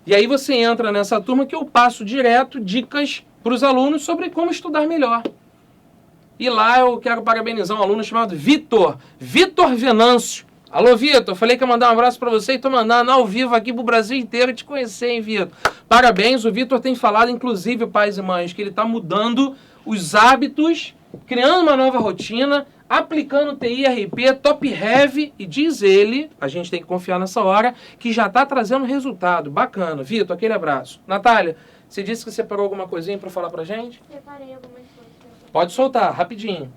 E aí você entra nessa turma que eu passo direto dicas para os alunos sobre como estudar melhor. E lá eu quero parabenizar um aluno chamado Vitor Venâncio. Alô, Vitor, falei que ia mandar um abraço para você e tô mandando ao vivo aqui pro Brasil inteiro te conhecer, hein, Vitor? Parabéns, o Vitor tem falado, inclusive, pais e mães, que ele está mudando os hábitos, criando uma nova rotina, aplicando TI, RP, Top Heavy, e diz ele, a gente tem que confiar nessa hora, que já está trazendo resultado. Bacana. Vitor, aquele abraço. Natália, você disse que separou alguma coisinha para falar pra gente? Separei algumas coisas. Pode soltar, rapidinho.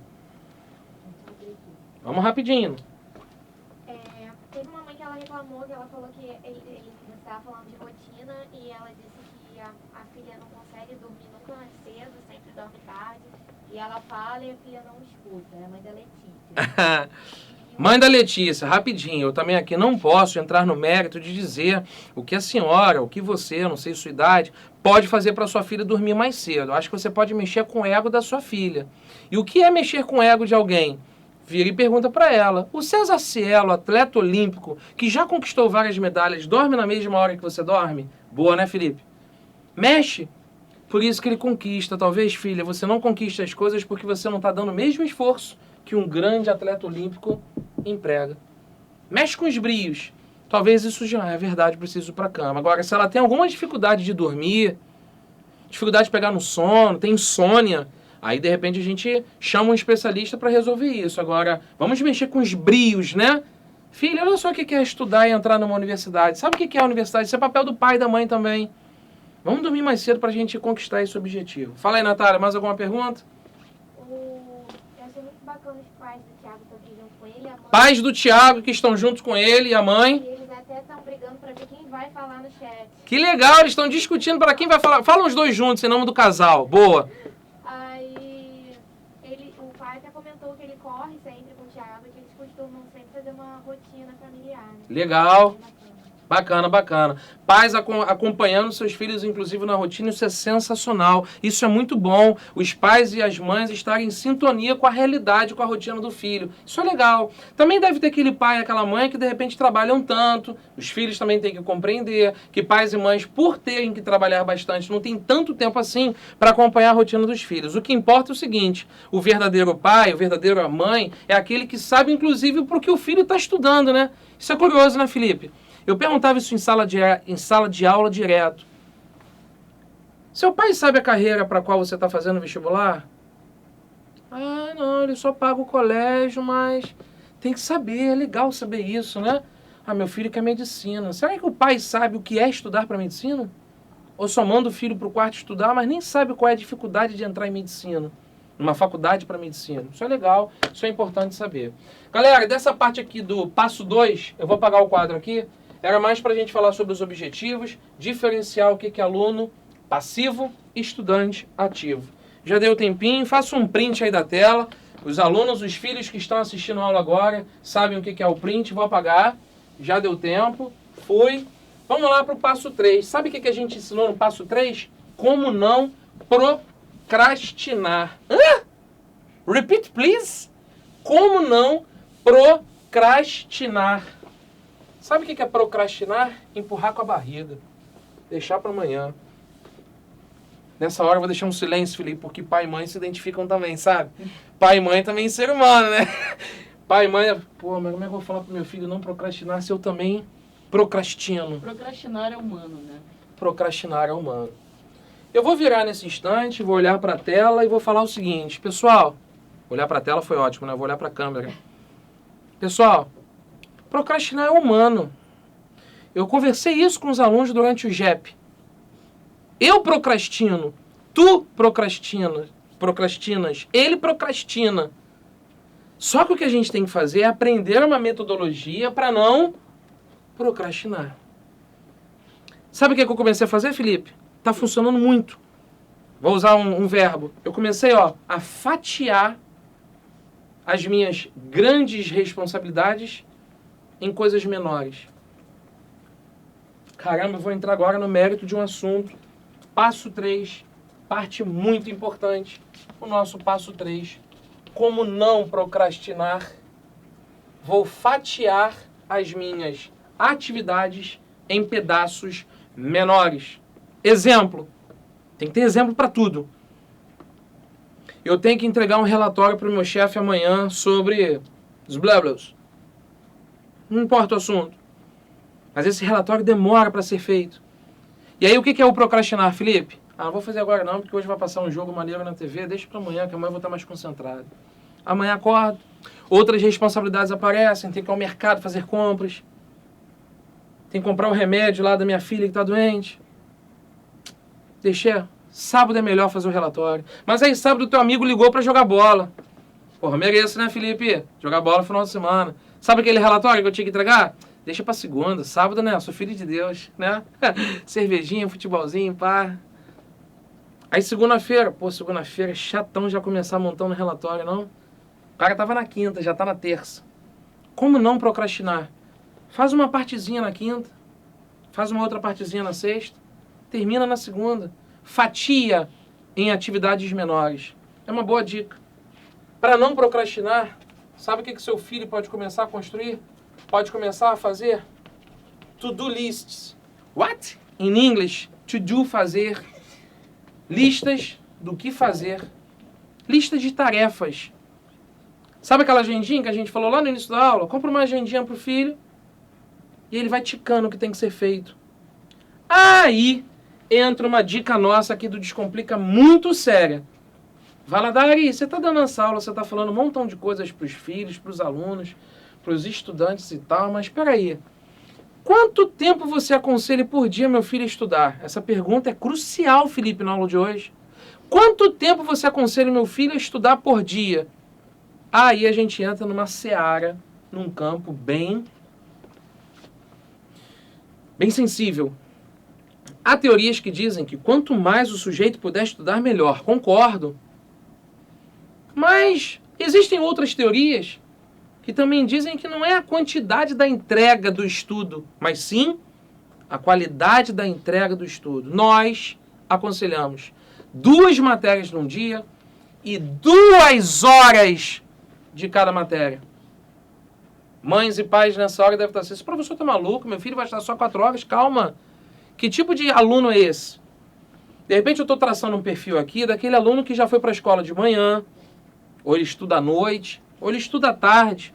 Vamos rapidinho. Teve uma mãe que ela reclamou, que ela falou que ele estava falando de rotina e ela disse que a filha não consegue dormir nunca cedo, sempre dorme tarde. E ela fala e a filha não escuta. É a mãe da Letícia. Mãe da Letícia, rapidinho, eu também aqui não posso entrar no mérito de dizer o que a senhora, o que você, eu não sei sua idade, pode fazer para sua filha dormir mais cedo. Eu acho que você pode mexer com o ego da sua filha. E o que é mexer com o ego de alguém? Vira e pergunta para ela. O César Cielo, atleta olímpico, que já conquistou várias medalhas, dorme na mesma hora que você dorme? Boa, né, Felipe? Mexe. Por isso que ele conquista. Talvez, filha, você não conquiste as coisas porque você não está dando o mesmo esforço que um grande atleta olímpico emprega. Mexe com os brios. Talvez isso já é verdade, preciso ir para a cama. Agora, se ela tem alguma dificuldade de dormir, dificuldade de pegar no sono, tem insônia, aí de repente a gente chama um especialista para resolver isso. Agora, vamos mexer com os brios, né? Filha, olha só o que é estudar e entrar numa universidade. Sabe o que é a universidade? Isso é papel do pai e da mãe também. Vamos dormir mais cedo para a gente conquistar esse objetivo. Fala aí, Natália, mais alguma pergunta? Eu achei muito bacana os pais do Thiago também junto com ele, a mãe. Pais do Thiago que estão junto com ele e a mãe. E eles até estão brigando para ver quem vai falar no chat. Que legal, eles estão discutindo para quem vai falar. Fala os dois juntos, em nome do casal. Boa. Aí o pai até comentou que ele corre sempre com o Thiago, que eles costumam sempre fazer uma rotina familiar. Né? Legal. Bacana. Bacana. Pais acompanhando seus filhos, inclusive, na rotina, isso é sensacional. Isso é muito bom. Os pais e as mães estarem em sintonia com a realidade, com a rotina do filho. Isso é legal. Também deve ter aquele pai e aquela mãe que, de repente, trabalham tanto. Os filhos também têm que compreender que pais e mães, por terem que trabalhar bastante, não têm tanto tempo assim para acompanhar a rotina dos filhos. O que importa é o seguinte, o verdadeiro pai, o verdadeiro mãe, é aquele que sabe, inclusive, por que o filho está estudando, né? Isso é curioso, né, Felipe? Eu perguntava isso em sala de aula direto. Seu pai sabe a carreira para a qual você está fazendo vestibular? Ah, não, ele só paga o colégio, mas tem que saber, é legal saber isso, né? Ah, meu filho quer medicina. Será que o pai sabe o que é estudar para medicina? Ou só manda o filho para o quarto estudar, mas nem sabe qual é a dificuldade de entrar em medicina, numa faculdade para medicina? Isso é legal, isso é importante saber. Galera, dessa parte aqui do passo 2, eu vou apagar o quadro aqui, era mais para a gente falar sobre os objetivos, diferenciar o que é aluno passivo e estudante ativo. Já deu tempinho, faça um print aí da tela. Os alunos, os filhos que estão assistindo a aula agora, sabem o que é o print, vou apagar. Já deu tempo, foi. Vamos lá para o passo 3. Sabe o que a gente ensinou no passo 3? Como não procrastinar. Hã? Repeat, please. Como não procrastinar. Sabe o que é procrastinar? Empurrar com a barriga. Deixar para amanhã. Nessa hora eu vou deixar um silêncio, Felipe, porque pai e mãe se identificam também, sabe? Pai e mãe também ser humano, né? Pai e mãe, pô, mas como é que eu vou falar pro meu filho não procrastinar se eu também procrastino? Procrastinar é humano, né? Procrastinar é humano. Eu vou virar nesse instante, vou olhar para a tela e vou falar o seguinte. Pessoal, olhar para a tela foi ótimo, né? Vou olhar para a câmera. Pessoal, procrastinar é humano. Eu conversei isso com os alunos durante o JEP. Eu procrastino, tu procrastinas, ele procrastina. Só que o que a gente tem que fazer é aprender uma metodologia para não procrastinar. Sabe o que eu comecei a fazer, Felipe? Está funcionando muito. Vou usar um verbo. Eu comecei a fatiar as minhas grandes responsabilidades em coisas menores. Caramba, eu vou entrar agora no mérito de um assunto. Passo 3, parte muito importante, o nosso passo 3. Como não procrastinar? Vou fatiar as minhas atividades em pedaços menores. Exemplo. Tem que ter exemplo para tudo. Eu tenho que entregar um relatório para o meu chefe amanhã sobre os blablas. Não importa o assunto. Mas esse relatório demora para ser feito. E aí o que é o procrastinar, Felipe? Ah, não vou fazer agora não, porque hoje vai passar um jogo maneiro na TV, deixa para amanhã, que amanhã eu vou estar mais concentrado. Amanhã acordo, outras responsabilidades aparecem, tem que ir ao mercado fazer compras, tem que comprar o remédio lá da minha filha que está doente. Deixei, sábado é melhor fazer o relatório. Mas aí sábado o teu amigo ligou para jogar bola. Porra, mereço, né, Felipe? Jogar bola no final de semana. Sabe aquele relatório que eu tinha que entregar? Deixa pra segunda, sábado, né? Eu sou filho de Deus, né? Cervejinha, futebolzinho, pá. Aí segunda-feira, segunda-feira é chatão já começar montando relatório, não? O cara tava na quinta, já tá na terça. Como não procrastinar? Faz uma partezinha na quinta, faz uma outra partezinha na sexta, termina na segunda. Fatia em atividades menores. É uma boa dica. Para não procrastinar, sabe o que seu filho pode começar a construir? Pode começar a fazer to-do lists. What? In English, to do, fazer. Listas do que fazer. Listas de tarefas. Sabe aquela agendinha que a gente falou lá no início da aula? Compra uma agendinha pro filho e ele vai ticando o que tem que ser feito. Aí entra uma dica nossa aqui do Descomplica muito séria. Valadares, você está dando essa aula, você está falando um montão de coisas para os filhos, para os alunos, para os estudantes e tal, mas espera aí. Quanto tempo você aconselha por dia meu filho a estudar? Essa pergunta é crucial, Felipe, na aula de hoje. Quanto tempo você aconselha meu filho a estudar por dia? Aí a gente entra numa seara, num campo bem sensível. Há teorias que dizem que quanto mais o sujeito puder estudar, melhor. Concordo. Mas existem outras teorias que também dizem que não é a quantidade da entrega do estudo, mas sim a qualidade da entrega do estudo. Nós aconselhamos 2 matérias num dia e 2 horas de cada matéria. Mães e pais nessa hora devem estar assim, esse professor está maluco, meu filho vai estar só 4 horas, calma. Que tipo de aluno é esse? De repente eu estou traçando um perfil aqui daquele aluno que já foi para a escola de manhã, ou ele estuda à noite, ou ele estuda à tarde.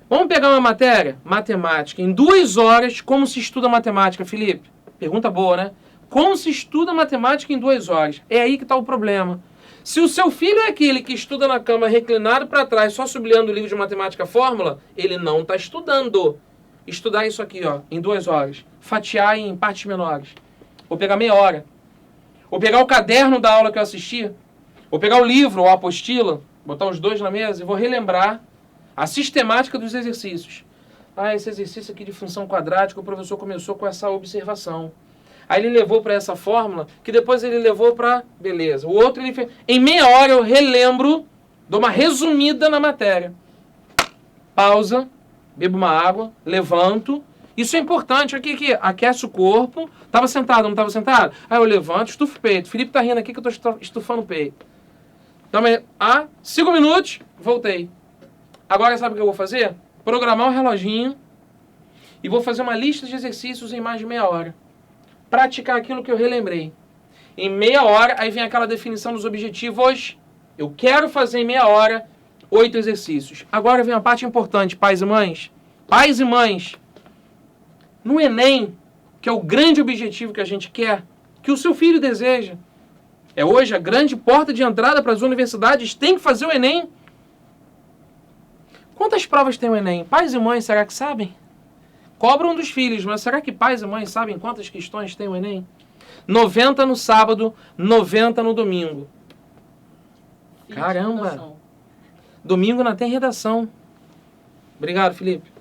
Vamos pegar uma matéria? Matemática. Em 2 horas, como se estuda matemática, Felipe? Pergunta boa, né? Como se estuda matemática em 2 horas? É aí que está o problema. Se o seu filho é aquele que estuda na cama reclinado para trás, só sublinhando o livro de matemática fórmula, ele não está estudando. Estudar isso aqui, ó, em 2 horas. Fatiar em partes menores. Vou pegar meia hora. Vou pegar o caderno da aula que eu assisti. Vou pegar o livro ou a apostila, botar os dois na mesa e vou relembrar a sistemática dos exercícios. Ah, esse exercício aqui de função quadrática, o professor começou com essa observação. Aí ele levou para essa fórmula, que depois ele levou para... Beleza. O outro ele fez... Em meia hora eu relembro, dou uma resumida na matéria. Pausa, bebo uma água, levanto. Isso é importante. Aqui, aquece o corpo. Estava sentado, não estava sentado? Aí eu levanto, estufo o peito. Felipe tá rindo aqui que eu estou estufando o peito. Então, 5 minutos, voltei. Agora sabe o que eu vou fazer? Programar o reloginho e vou fazer uma lista de exercícios em mais de meia hora. Praticar aquilo que eu relembrei. Em meia hora, aí vem aquela definição dos objetivos. Eu quero fazer em meia hora 8 exercícios. Agora vem a parte importante, pais e mães. Pais e mães. No Enem, que é o grande objetivo que a gente quer, que o seu filho deseja. É hoje a grande porta de entrada para as universidades, tem que fazer o Enem. Quantas provas tem o Enem? Pais e mães, será que sabem? Cobram dos filhos, mas será que pais e mães sabem quantas questões tem o Enem? 90 no sábado, 90 no domingo. Caramba! Domingo não tem redação. Obrigado, Felipe.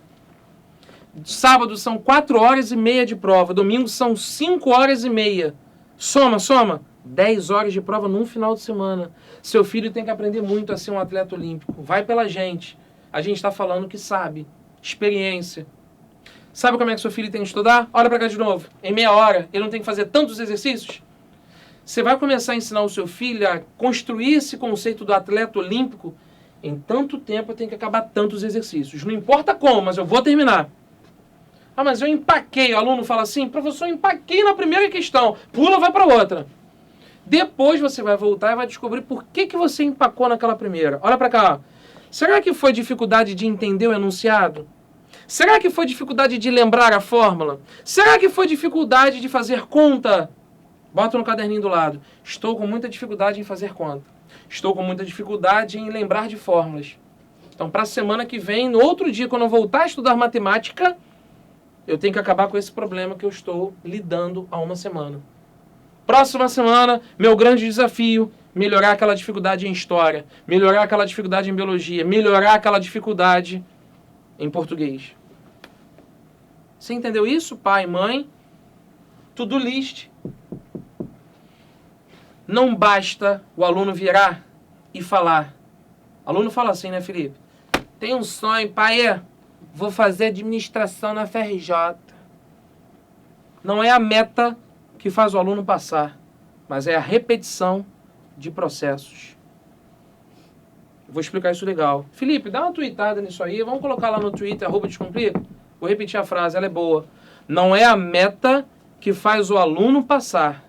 Sábado são 4 horas e meia de prova. Domingo são 5 horas e meia. Soma. 10 horas de prova num final de semana. Seu filho tem que aprender muito a ser um atleta olímpico. Vai pela gente. A gente está falando que sabe. Experiência. Sabe como é que seu filho tem que estudar? Olha para cá de novo. Em meia hora, ele não tem que fazer tantos exercícios? Você vai começar a ensinar o seu filho a construir esse conceito do atleta olímpico. Em tanto tempo eu tenho que acabar tantos exercícios. Não importa como, mas eu vou terminar. Ah, mas eu empaquei. O aluno fala assim, professor, eu empaquei na primeira questão. Pula, vai para outra. Depois você vai voltar e vai descobrir por que você empacou naquela primeira. Olha para cá. Será que foi dificuldade de entender o enunciado? Será que foi dificuldade de lembrar a fórmula? Será que foi dificuldade de fazer conta? Bota no caderninho do lado. Estou com muita dificuldade em fazer conta. Estou com muita dificuldade em lembrar de fórmulas. Então, para a semana que vem, no outro dia, quando eu voltar a estudar matemática, eu tenho que acabar com esse problema que eu estou lidando há uma semana. Próxima semana, meu grande desafio, melhorar aquela dificuldade em história, melhorar aquela dificuldade em biologia, melhorar aquela dificuldade em português. Você entendeu isso, pai, mãe? To-do list. Não basta o aluno virar e falar. O aluno fala assim, né, Felipe? Tem um sonho, pai, vou fazer administração na FRJ. Não é a meta que faz o aluno passar, mas é a repetição de processos. Vou explicar isso legal. Felipe, dá uma tweetada nisso aí. Vamos colocar lá no Twitter, @descomplica. Vou repetir a frase, ela é boa. Não é a meta que faz o aluno passar,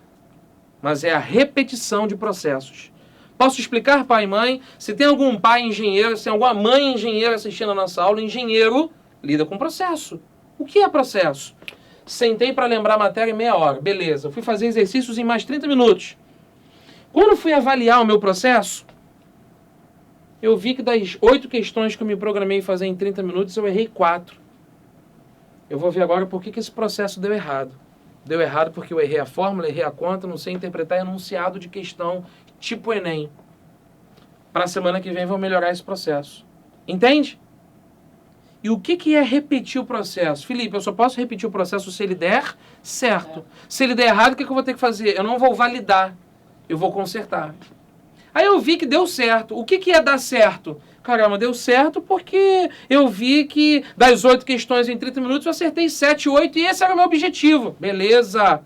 mas é a repetição de processos. Posso explicar, pai e mãe? Se tem algum pai engenheiro, se tem alguma mãe engenheira assistindo a nossa aula, engenheiro lida com processo. O que é processo? Sentei para lembrar a matéria em meia hora. Beleza, fui fazer exercícios em mais 30 minutos. Quando fui avaliar o meu processo, eu vi que das 8 questões que eu me programei fazer em 30 minutos, eu errei 4. Eu vou ver agora por que esse processo deu errado. Deu errado porque eu errei a fórmula, errei a conta, não sei interpretar enunciado de questão tipo Enem. Para a semana que vem, vou melhorar esse processo. Entende? E o que é repetir o processo? Felipe, eu só posso repetir o processo se ele der certo. Se ele der errado, o que eu vou ter que fazer? Eu não vou validar, eu vou consertar. Aí eu vi que deu certo. O que é dar certo? Caramba, deu certo porque eu vi que das 8 questões em 30 minutos eu acertei 7, 8 e esse era o meu objetivo. Beleza.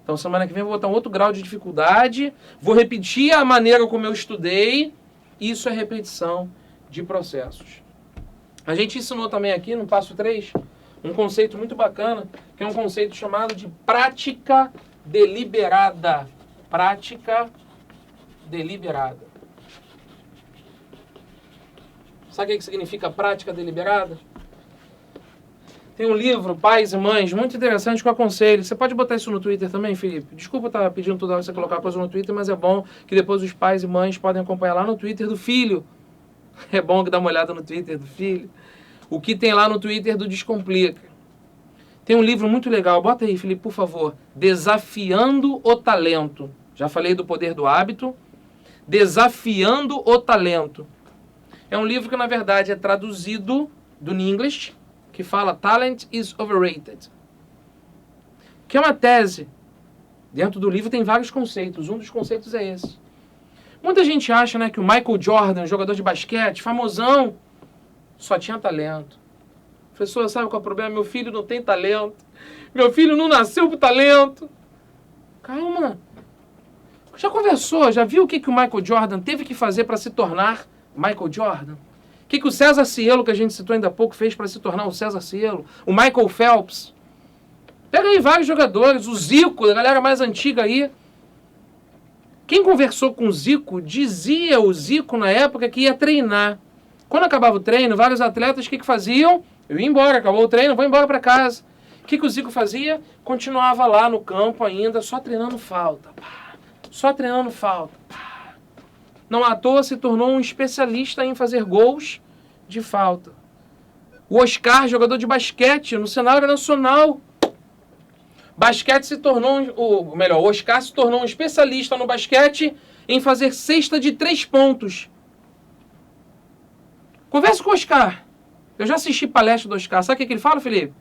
Então semana que vem eu vou botar um outro grau de dificuldade, vou repetir a maneira como eu estudei. Isso é repetição de processos. A gente ensinou também aqui no passo 3 um conceito muito bacana, que é um conceito chamado de prática deliberada. Prática deliberada. Sabe o que significa prática deliberada? Tem um livro, Pais e Mães, muito interessante que eu aconselho. Você pode botar isso no Twitter também, Felipe? Desculpa estar pedindo toda hora você colocar coisa no Twitter, mas é bom que depois os pais e mães podem acompanhar lá no Twitter do filho. É bom que dá uma olhada no Twitter do filho. O que tem lá no Twitter do Descomplica. Tem um livro muito legal. Bota aí, Felipe, por favor. Desafiando o Talento. Já falei do poder do hábito. Desafiando o Talento. É um livro que, na verdade, é traduzido do English, que fala Talent is Overrated. Que é uma tese. Dentro do livro tem vários conceitos. Um dos conceitos é esse. Muita gente acha, né, que o Michael Jordan, jogador de basquete, famosão, só tinha talento. Professor, sabe qual é o problema? Meu filho não tem talento. Meu filho não nasceu com talento. Calma. Já conversou, já viu o que o Michael Jordan teve que fazer para se tornar Michael Jordan? O que o César Cielo, que a gente citou ainda há pouco, fez para se tornar o César Cielo? O Michael Phelps. Pega aí vários jogadores. O Zico, da galera mais antiga aí. Quem conversou com o Zico, dizia o Zico na época que ia treinar. Quando acabava o treino, vários atletas, o que faziam? Eu ia embora, acabou o treino, vou embora para casa. O que o Zico fazia? Continuava lá no campo ainda, só treinando falta. Só treinando falta. Não à toa se tornou um especialista em fazer gols de falta. O Oscar, jogador de basquete no cenário nacional. Basquete se tornou, o Oscar se tornou um especialista no basquete em fazer cesta de 3 pontos. Conversa com o Oscar. Eu já assisti palestra do Oscar. Sabe o que ele fala, Felipe?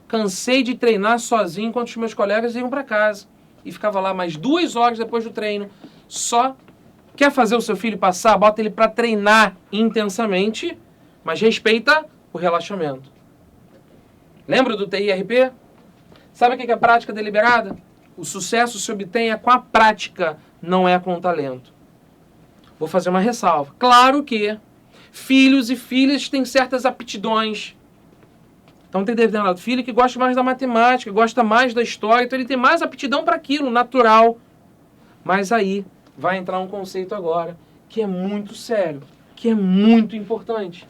Cansei de treinar sozinho enquanto os meus colegas iam para casa. E ficava lá mais 2 horas depois do treino. Só quer fazer o seu filho passar, bota ele para treinar intensamente, mas respeita o relaxamento. Lembra do TIRP? Sabe o que é prática deliberada? O sucesso se obtenha com a prática, não é com o talento. Vou fazer uma ressalva. Claro que filhos e filhas têm certas aptidões. Então tem determinado filho que gosta mais da matemática, gosta mais da história, então ele tem mais aptidão para aquilo, natural. Mas aí vai entrar um conceito agora que é muito sério, que é muito importante.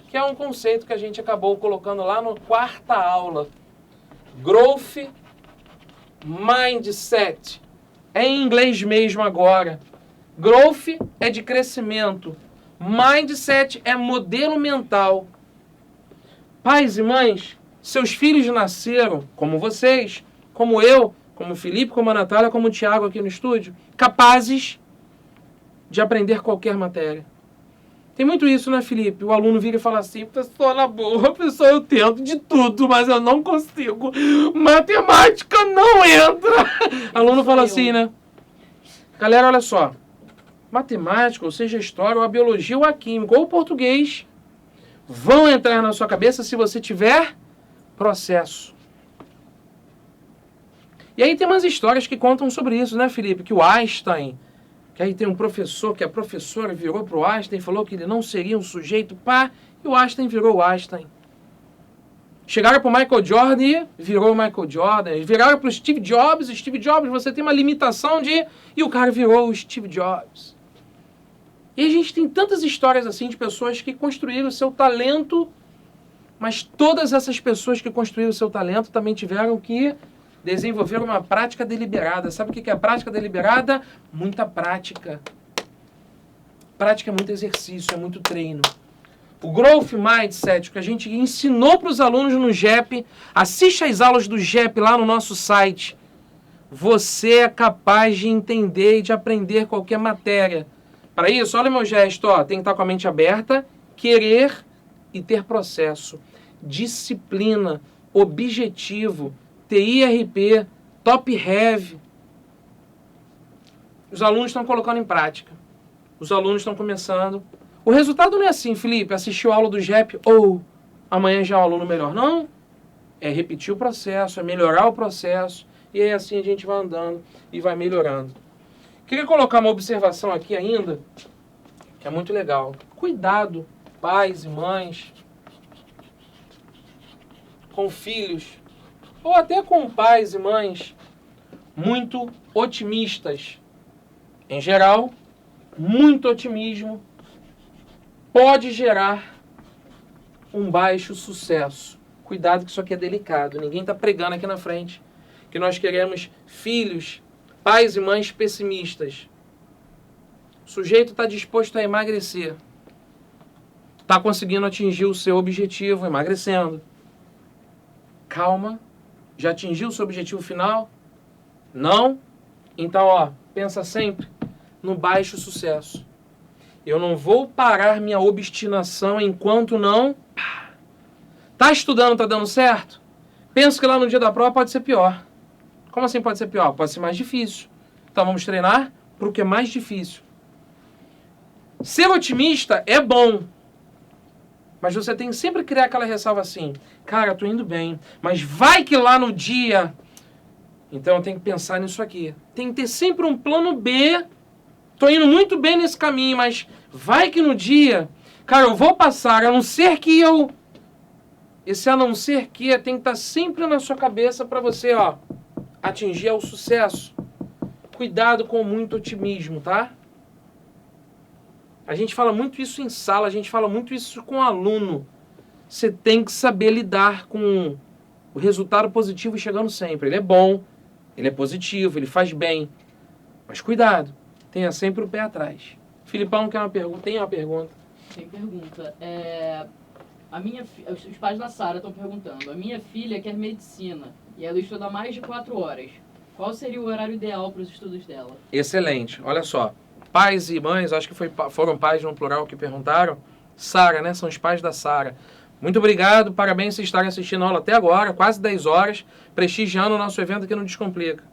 Que é um conceito que a gente acabou colocando lá no 4ª aula. Growth Mindset. É em inglês mesmo agora. Growth é de crescimento. Mindset é modelo mental. Pais e mães, seus filhos nasceram, como vocês, como eu, como o Felipe, como a Natália, como o Thiago aqui no estúdio, capazes de aprender qualquer matéria. Tem muito isso, né, Felipe? O aluno vira e fala assim, professor, na boa, professor, eu tento de tudo, mas eu não consigo. Matemática não entra. O aluno fala assim, né? Galera, olha só. Matemática, ou seja, a história, ou a biologia, ou a química, ou o português, vão entrar na sua cabeça se você tiver processo. E aí tem umas histórias que contam sobre isso, né, Felipe? Que o Einstein, que aí tem um professor, que a professora virou para o Einstein e falou que ele não seria um sujeito pá, e o Einstein virou o Einstein. Chegaram para o Michael Jordan e virou o Michael Jordan. Viraram para o Steve Jobs, você tem uma limitação de... E o cara virou o Steve Jobs. E a gente tem tantas histórias assim de pessoas que construíram o seu talento, mas todas essas pessoas que construíram o seu talento também tiveram que desenvolver uma prática deliberada. Sabe o que é a prática deliberada? Muita prática. Prática é muito exercício, é muito treino. O Growth Mindset, que a gente ensinou para os alunos no GEP, assiste às aulas do GEP lá no nosso site. Você é capaz de entender e de aprender qualquer matéria. Para isso, olha o meu gesto, ó, tem que estar com a mente aberta, querer e ter processo. Disciplina, objetivo, TIRP, top heavy. Os alunos estão colocando em prática. Os alunos estão começando. O resultado não é assim, Felipe, assistiu a aula do GEP ou amanhã já é um aluno melhor. Não. É repetir o processo, é melhorar o processo. E aí assim a gente vai andando e vai melhorando. Queria colocar uma observação aqui ainda, que é muito legal. Cuidado, pais e mães, com filhos, ou até com pais e mães, muito otimistas. Em geral, muito otimismo pode gerar um baixo sucesso. Cuidado que isso aqui é delicado. Ninguém está pregando aqui na frente que nós queremos filhos, pais e mães pessimistas. O sujeito está disposto a emagrecer. Está conseguindo atingir o seu objetivo, emagrecendo. Calma. Já atingiu o seu objetivo final? Não? Então, ó, pensa sempre no baixo sucesso. Eu não vou parar minha obstinação enquanto não... Tá estudando, tá dando certo? Penso que lá no dia da prova pode ser pior. Como assim pode ser pior? Pode ser mais difícil. Então vamos treinar para o que é mais difícil. Ser otimista é bom. Mas você tem que sempre criar aquela ressalva assim. Cara, eu tô indo bem. Mas vai que lá no dia... Então eu tenho que pensar nisso aqui. Tem que ter sempre um plano B. Tô indo muito bem nesse caminho, mas vai que no dia... Cara, eu vou passar, a não ser que eu... Esse a não ser que tem que estar sempre na sua cabeça para você, ó, atingir ao sucesso. Cuidado com muito otimismo, tá? A gente fala muito isso em sala, a gente fala muito isso com aluno. Você tem que saber lidar com o resultado positivo chegando sempre. Ele é bom, ele é positivo, ele faz bem. Mas cuidado, tenha sempre o pé atrás. Filipão quer uma pergunta? Tem uma pergunta. Tem pergunta. Os pais da Sara estão perguntando. A minha filha quer medicina e ela estuda mais de 4 horas. Qual seria o horário ideal para os estudos dela? Excelente. Olha só. Pais e mães, acho que foram pais no plural que perguntaram. Sara, né? São os pais da Sara. Muito obrigado. Parabéns por estarem assistindo a aula até agora. Quase 10 horas. Prestigiando o nosso evento aqui no Descomplica.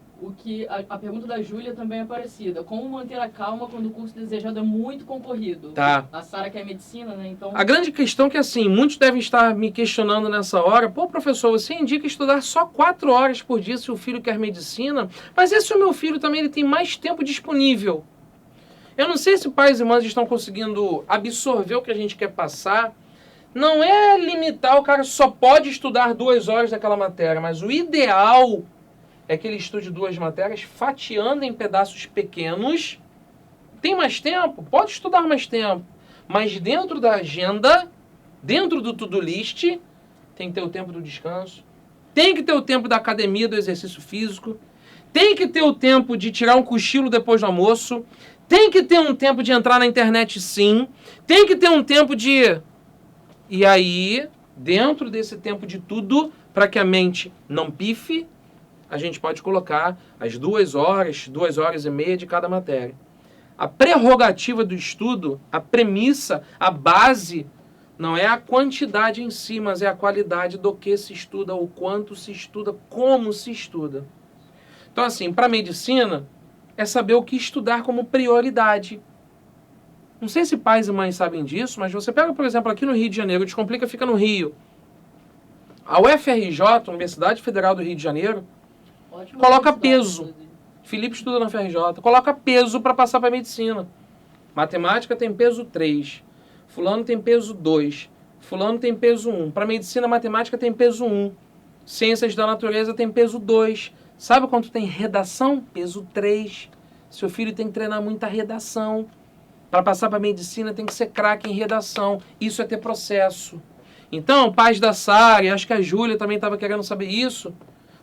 A pergunta da Júlia também é parecida. Como manter a calma quando o curso desejado é muito concorrido? Tá. A Sara quer medicina, né? Então... A grande questão é que, assim, muitos devem estar me questionando nessa hora. Pô, professor, você indica estudar só 4 horas por dia se o filho quer medicina? Mas esse o meu filho também ele tem mais tempo disponível. Eu não sei se pais e mães estão conseguindo absorver o que a gente quer passar. Não é limitar, o cara só pode estudar 2 horas daquela matéria, mas o ideal... é que ele estude 2 matérias, fatiando em pedaços pequenos. Tem mais tempo? Pode estudar mais tempo. Mas dentro da agenda, dentro do to-do list, tem que ter o tempo do descanso. Tem que ter o tempo da academia, do exercício físico. Tem que ter o tempo de tirar um cochilo depois do almoço. Tem que ter um tempo de entrar na internet, sim. Tem que ter um tempo de... E aí, dentro desse tempo de tudo, para que a mente não pife, a gente pode colocar as 2 horas, 2 horas e meia de cada matéria. A prerrogativa do estudo, a premissa, a base, não é a quantidade em si, mas é a qualidade do que se estuda, o quanto se estuda, como se estuda. Então, assim, para medicina, é saber o que estudar como prioridade. Não sei se pais e mães sabem disso, mas você pega, por exemplo, aqui no Rio de Janeiro, o Descomplica fica no Rio. A UFRJ, Universidade Federal do Rio de Janeiro, coloca peso. Felipe estuda na FRJ. Coloca peso para passar para medicina. Matemática tem peso 3. Fulano tem peso 2. Fulano tem peso 1. Para medicina, matemática tem peso 1. Ciências da natureza tem peso 2. Sabe quanto tem redação? Peso 3. Seu filho tem que treinar muita redação. Para passar para medicina tem que ser craque em redação. Isso é ter processo. Então, pais da Sara, acho que a Júlia também estava querendo saber isso.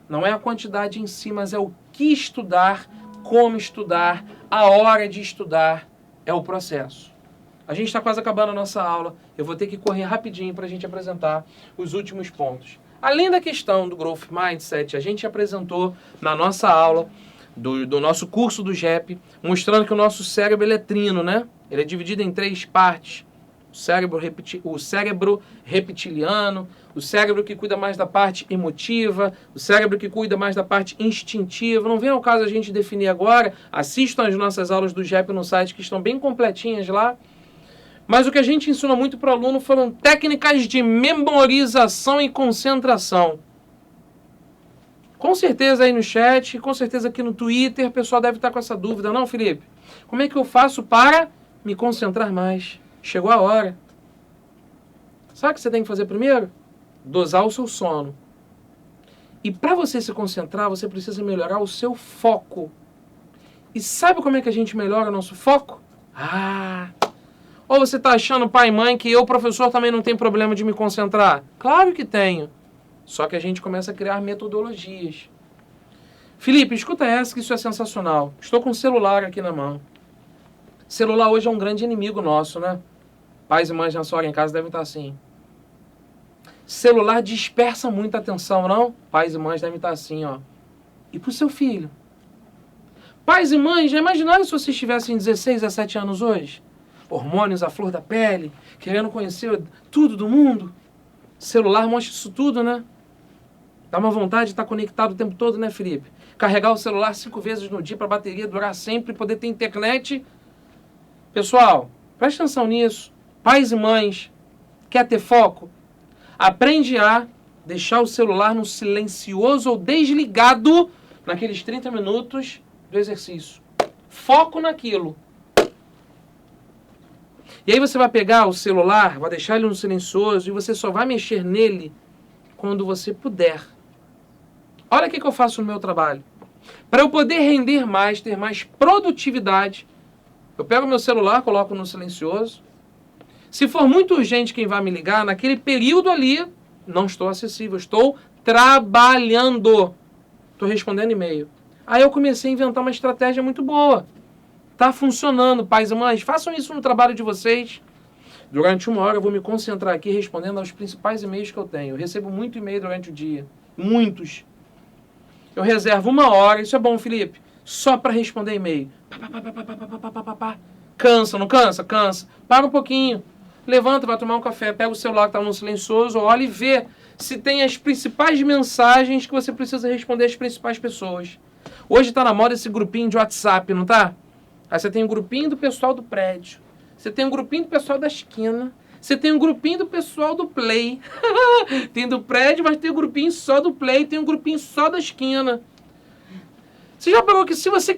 Não é a quantidade em si, mas é o que estudar, como estudar, a hora de estudar, é o processo. A gente está quase acabando a nossa aula, eu vou ter que correr rapidinho para a gente apresentar os últimos pontos. Além da questão do Growth Mindset, a gente apresentou na nossa aula, do nosso curso do GEP, mostrando que o nosso cérebro ele é trino, né? Ele é dividido em 3 partes. O cérebro reptiliano, o cérebro que cuida mais da parte emotiva, o cérebro que cuida mais da parte instintiva. Não vem ao caso a gente definir agora. Assistam as nossas aulas do GEP no site, que estão bem completinhas lá. Mas o que a gente ensinou muito para o aluno foram técnicas de memorização e concentração. Com certeza aí no chat, com certeza aqui no Twitter, o pessoal deve estar com essa dúvida. Não, Felipe? Como é que eu faço para me concentrar mais? Chegou a hora. Sabe o que você tem que fazer primeiro? Dosar o seu sono. E para você se concentrar, você precisa melhorar o seu foco. E sabe como é que a gente melhora o nosso foco? Ou você está achando, pai e mãe, que eu, professor, também não tenho problema de me concentrar? Claro que tenho. Só que a gente começa a criar metodologias. Felipe, escuta essa que isso é sensacional. Estou com o celular aqui na mão. Celular hoje é um grande inimigo nosso, né? Pais e mães nessa hora em casa devem estar assim. Celular dispersa muita atenção, não? Pais e mães devem estar assim, ó. E pro seu filho? Pais e mães, já imaginaram se vocês tivessem 16, 17 anos hoje? Hormônios à flor da pele, querendo conhecer tudo do mundo. Celular mostra isso tudo, né? Dá uma vontade de estar conectado o tempo todo, né, Felipe? Carregar o celular 5 vezes no dia para a bateria durar sempre, poder ter internet. Pessoal, preste atenção nisso. Pais e mães, quer ter foco? Aprende a deixar o celular no silencioso ou desligado naqueles 30 minutos do exercício. Foco naquilo. E aí você vai pegar o celular, vai deixar ele no silencioso e você só vai mexer nele quando você puder. Olha o que eu faço no meu trabalho. Para eu poder render mais, ter mais produtividade, eu pego meu celular, coloco no silencioso. Se for muito urgente quem vai me ligar, naquele período ali, não estou acessível, estou trabalhando. Estou respondendo e-mail. Aí eu comecei a inventar uma estratégia muito boa. Tá funcionando, pais e mães. Façam isso no trabalho de vocês. Durante 1 hora eu vou me concentrar aqui respondendo aos principais e-mails que eu tenho. Eu recebo muito e-mail durante o dia. Muitos. Eu reservo 1 hora. Isso é bom, Felipe. Só para responder e-mail. Cansa, não cansa? Cansa. Para um pouquinho. Levanta, vai tomar um café. Pega o celular que está no silencioso. Olha e vê se tem as principais mensagens que você precisa responder às principais pessoas. Hoje está na moda esse grupinho de WhatsApp, não tá? Aí você tem um grupinho do pessoal do prédio. Você tem um grupinho do pessoal da esquina. Você tem um grupinho do pessoal do Play. Tem do prédio, mas tem um grupinho só do Play. Tem um grupinho só da esquina. Você já parou que se você...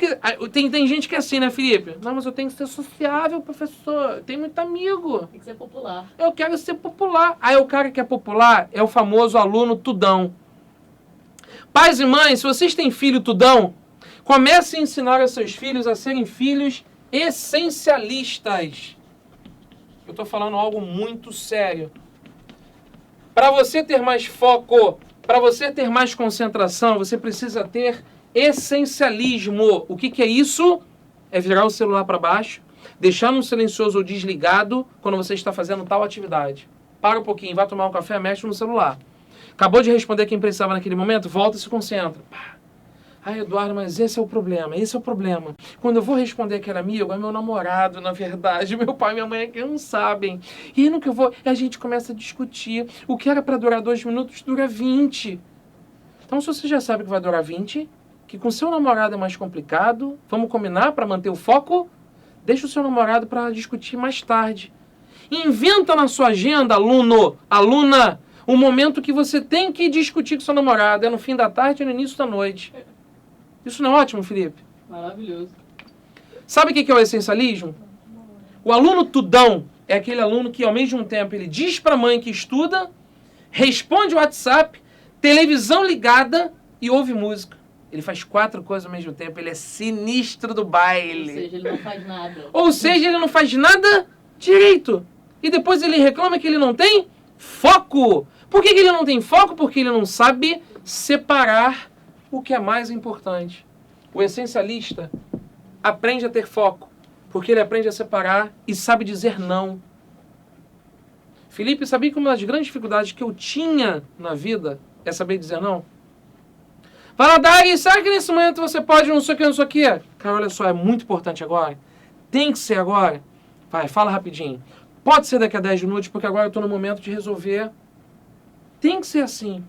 Tem gente que é assim, né, Felipe? Não, mas eu tenho que ser sociável, professor. Eu tenho muito amigo. Tem que ser popular. Eu quero ser popular. Aí o cara que é popular é o famoso aluno tudão. Pais e mães, se vocês têm filho tudão, comece a ensinar aos seus filhos a serem filhos essencialistas. Eu estou falando algo muito sério. Para você ter mais foco, para você ter mais concentração, você precisa ter essencialismo. O que é isso? É virar o celular para baixo, deixar no silencioso ou desligado quando você está fazendo tal atividade. Para um pouquinho, vai tomar um café, mexe no celular. Acabou de responder quem precisava naquele momento? Volta e se concentra. Ah, Eduardo, mas esse é o problema, esse é o problema. Quando eu vou responder aquele amigo, é meu namorado, na verdade. Meu pai e minha mãe é que não sabem. E aí no que eu vou, a gente começa a discutir. O que era para durar 2 minutos, dura 20. Então, se você já sabe que vai durar 20, que com seu namorado é mais complicado, vamos combinar para manter o foco? Deixa o seu namorado para discutir mais tarde. Inventa na sua agenda, aluno, aluna, um momento que você tem que discutir com seu namorado. É no fim da tarde ou no início da noite. Isso não é ótimo, Felipe? Maravilhoso. Sabe o que é o essencialismo? O aluno tudão é aquele aluno que, ao mesmo tempo, ele diz para a mãe que estuda, responde o WhatsApp, televisão ligada e ouve música. Ele faz 4 coisas ao mesmo tempo. Ele é sinistro do baile. Ou seja, ele não faz nada. Ou seja, ele não faz nada direito. E depois ele reclama que ele não tem foco. Por que ele não tem foco? Porque ele não sabe separar o que é mais importante. O essencialista aprende a ter foco, porque ele aprende a separar e sabe dizer não. Felipe, sabia que uma das grandes dificuldades que eu tinha na vida é saber dizer não? Fala, Dari, sabe que nesse momento você pode não sei o que, não sei o que? Cara, olha só, é muito importante agora. Tem que ser agora. Vai, fala rapidinho. Pode ser daqui a 10 minutos, porque agora eu estou no momento de resolver. Tem que ser assim.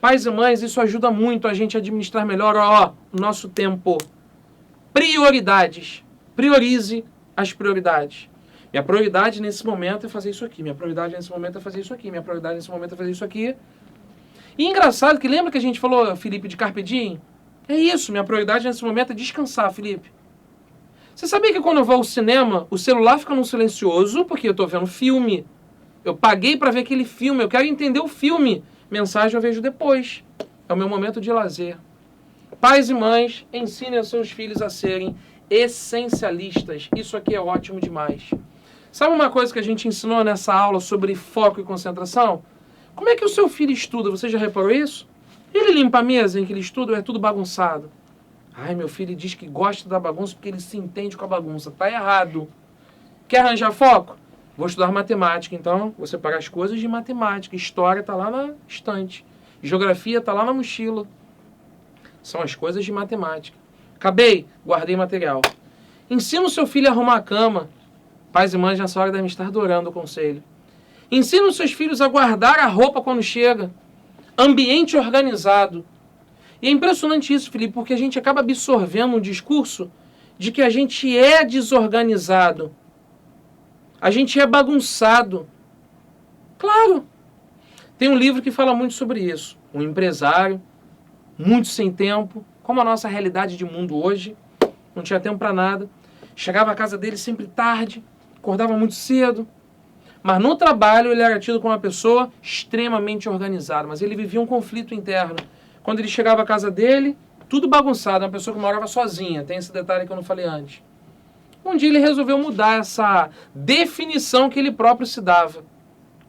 Pais e mães, isso ajuda muito a gente a administrar melhor o nosso tempo. Prioridades. Priorize as prioridades. Minha prioridade nesse momento é fazer isso aqui. Minha prioridade nesse momento é fazer isso aqui. Minha prioridade nesse momento é fazer isso aqui. E engraçado que lembra que a gente falou, Felipe, de Carpe Diem? É isso, minha prioridade nesse momento é descansar, Felipe. Você sabia que quando eu vou ao cinema, o celular fica no silencioso, porque eu estou vendo filme. Eu paguei para ver aquele filme, eu quero entender o filme. Mensagem eu vejo depois. É o meu momento de lazer. Pais e mães, ensinem aos seus filhos a serem essencialistas. Isso aqui é ótimo demais. Sabe uma coisa que a gente ensinou nessa aula sobre foco e concentração? Como é que o seu filho estuda? Você já reparou isso? Ele limpa a mesa em que ele estuda ou é tudo bagunçado? Ai, meu filho diz que gosta da bagunça porque ele se entende com a bagunça. Tá errado. Quer arranjar foco? Vou estudar matemática, então vou separar as coisas de matemática. História tá lá na estante. Geografia tá lá na mochila. São as coisas de matemática. Acabei, guardei material. Ensina o seu filho a arrumar a cama. Pais e mães nessa hora devem estar adorando o conselho. Ensina os seus filhos a guardar a roupa quando chega. Ambiente organizado. E é impressionante isso, Felipe, porque a gente acaba absorvendo um discurso de que a gente é desorganizado. A gente é bagunçado. Claro. Tem um livro que fala muito sobre isso. Um empresário, muito sem tempo, como a nossa realidade de mundo hoje. Não tinha tempo para nada. Chegava à casa dele sempre tarde, acordava muito cedo. Mas no trabalho ele era tido como uma pessoa extremamente organizada. Mas ele vivia um conflito interno. Quando ele chegava à casa dele, tudo bagunçado. Uma pessoa que morava sozinha. Tem esse detalhe que eu não falei antes. Um dia ele resolveu mudar essa definição que ele próprio se dava.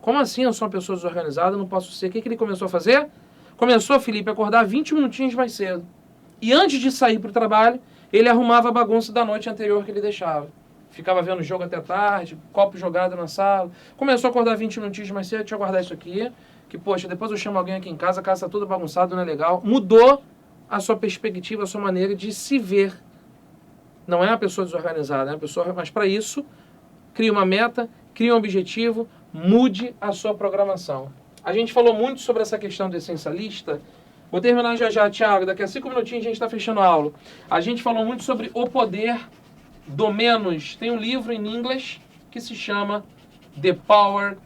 Como assim eu sou uma pessoa desorganizada, não posso ser? O que ele começou a fazer? Começou, Felipe, a acordar 20 minutinhos mais cedo. E antes de sair para o trabalho, ele arrumava a bagunça da noite anterior que ele deixava. Ficava vendo o jogo até tarde, copo jogado na sala. Começou a acordar 20 minutinhos mais cedo, deixa eu guardar isso aqui. Que, poxa, depois eu chamo alguém aqui em casa, a casa está toda bagunçada, não é legal. Mudou a sua perspectiva, a sua maneira de se ver. Não é uma pessoa desorganizada, é uma pessoa... Mas para isso, crie uma meta, crie um objetivo, mude a sua programação. A gente falou muito sobre essa questão do essencialista. Vou terminar já, Thiago. Daqui a 5 minutinhos a gente está fechando a aula. A gente falou muito sobre o poder do menos. Tem um livro em inglês que se chama The Power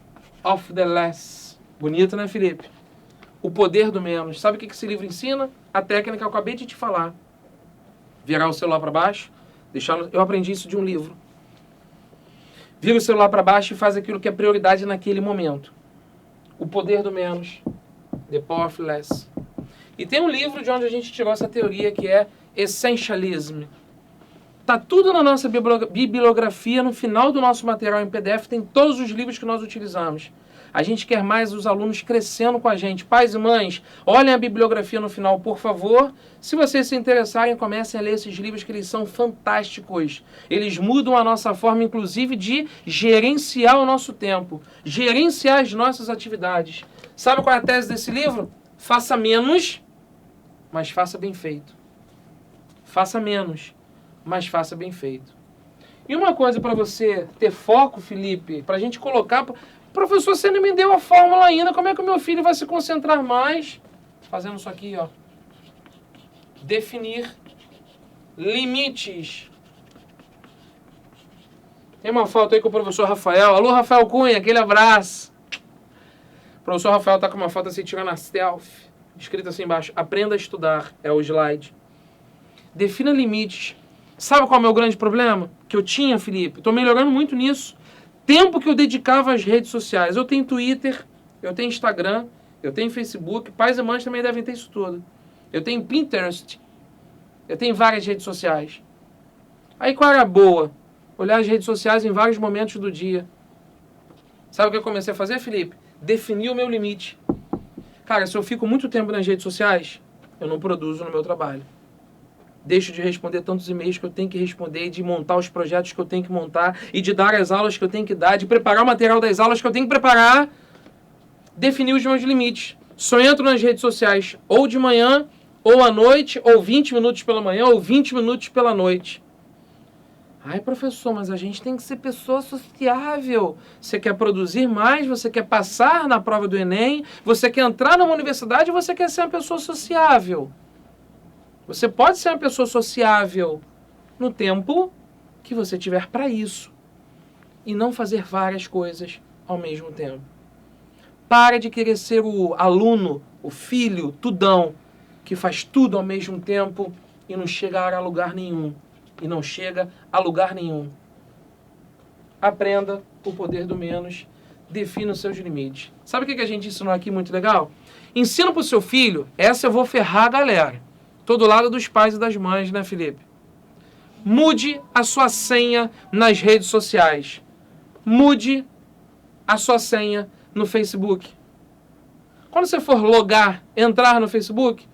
of the Less. Bonito, né, Felipe? O poder do menos. Sabe o que esse livro ensina? A técnica que eu acabei de te falar. Virar o celular para baixo. Eu aprendi isso de um livro. Vira o celular para baixo e faz aquilo que é prioridade naquele momento. O poder do menos. The Power of Less. E tem um livro de onde a gente tirou essa teoria que é Essentialism. Tá tudo na nossa bibliografia, no final do nosso material em PDF, tem todos os livros que nós utilizamos. A gente quer mais os alunos crescendo com a gente. Pais e mães, olhem a bibliografia no final, por favor. Se vocês se interessarem, comecem a ler esses livros, que eles são fantásticos. Eles mudam a nossa forma, inclusive, de gerenciar o nosso tempo, gerenciar as nossas atividades. Sabe qual é a tese desse livro? Faça menos, mas faça bem feito. Faça menos, mas faça bem feito. E uma coisa para você ter foco, Felipe, para a gente colocar... Professor, você não me deu a fórmula ainda, como é que o meu filho vai se concentrar mais? Fazendo isso aqui, ó. Definir limites. Tem uma foto aí com o professor Rafael. Alô, Rafael Cunha, aquele abraço. O professor Rafael tá com uma foto assim, tirando a selfie. Escrito assim embaixo, aprenda a estudar, é o slide. Defina limites. Sabe qual é o meu grande problema? Que eu tinha, Felipe? Estou melhorando muito nisso. Tempo que eu dedicava às redes sociais. Eu tenho Twitter, eu tenho Instagram, eu tenho Facebook. Pais e mães também devem ter isso tudo. Eu tenho Pinterest. Eu tenho várias redes sociais. Aí qual era a boa? Olhar as redes sociais em vários momentos do dia. Sabe o que eu comecei a fazer, Felipe? Definir o meu limite. Cara, se eu fico muito tempo nas redes sociais, eu não produzo no meu trabalho. Deixo de responder tantos e-mails que eu tenho que responder, de montar os projetos que eu tenho que montar, e de dar as aulas que eu tenho que dar, de preparar o material das aulas que eu tenho que preparar. Definir os meus limites. Só entro nas redes sociais ou de manhã, ou à noite, ou 20 minutos pela manhã, ou 20 minutos pela noite. Ai, professor, mas a gente tem que ser pessoa sociável. Você quer produzir mais, você quer passar na prova do Enem, você quer entrar numa universidade, você quer ser uma pessoa sociável. Você pode ser uma pessoa sociável no tempo que você tiver para isso. E não fazer várias coisas ao mesmo tempo. Para de querer ser o aluno, o filho, tudão, que faz tudo ao mesmo tempo e não chega a lugar nenhum. E não chega a lugar nenhum. Aprenda o poder do menos. Defina os seus limites. Sabe o que a gente ensinou aqui muito legal? Ensina para o seu filho, essa eu vou ferrar a galera. Tô do lado dos pais e das mães, né, Felipe? Mude a sua senha nas redes sociais. Mude a sua senha no Facebook. Quando você for logar, entrar no Facebook,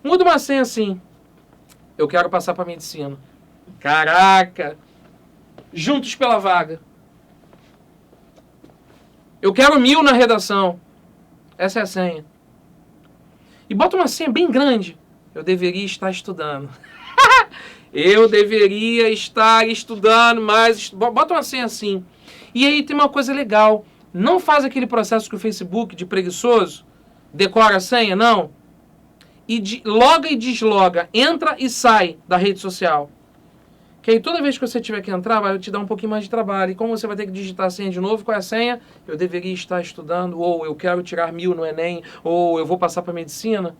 muda uma senha assim. Eu quero passar para medicina. Caraca! Juntos pela vaga. Eu quero 1000 na redação. Essa é a senha. E bota uma senha bem grande. Eu deveria estar estudando. Eu deveria estar estudando, mas... Bota uma senha assim. E aí tem uma coisa legal. Não faz aquele processo com o Facebook de preguiçoso. Decora a senha, não. E loga e desloga. Entra e sai da rede social. Que aí toda vez que você tiver que entrar, vai te dar um pouquinho mais de trabalho. E como você vai ter que digitar a senha de novo, qual é a senha? Eu deveria estar estudando, ou eu quero tirar 1000 no Enem, ou eu vou passar para medicina.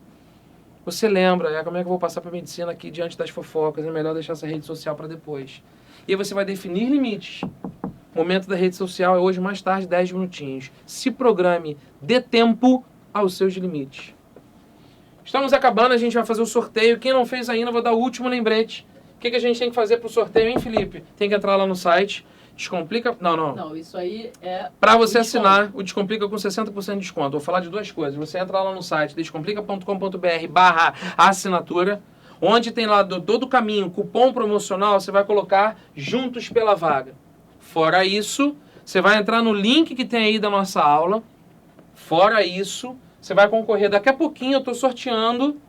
Você lembra, como é que eu vou passar para medicina aqui diante das fofocas? É melhor deixar essa rede social para depois. E aí você vai definir limites. O momento da rede social é hoje, mais tarde, 10 minutinhos. Se programe, dê tempo aos seus limites. Estamos acabando, a gente vai fazer o sorteio. Quem não fez ainda, eu vou dar o último lembrete. O que a gente tem que fazer para o sorteio, hein, Felipe? Tem que entrar lá no site, Descomplica... Não, isso aí é... Para você assinar o Descomplica com 60% de desconto. Vou falar de duas coisas. Você entra lá no site descomplica.com.br/assinatura, onde tem lá todo o caminho, cupom promocional, você vai colocar Juntos pela Vaga. Fora isso, você vai entrar no link que tem aí da nossa aula. Fora isso, você vai concorrer. Daqui a pouquinho eu estou sorteando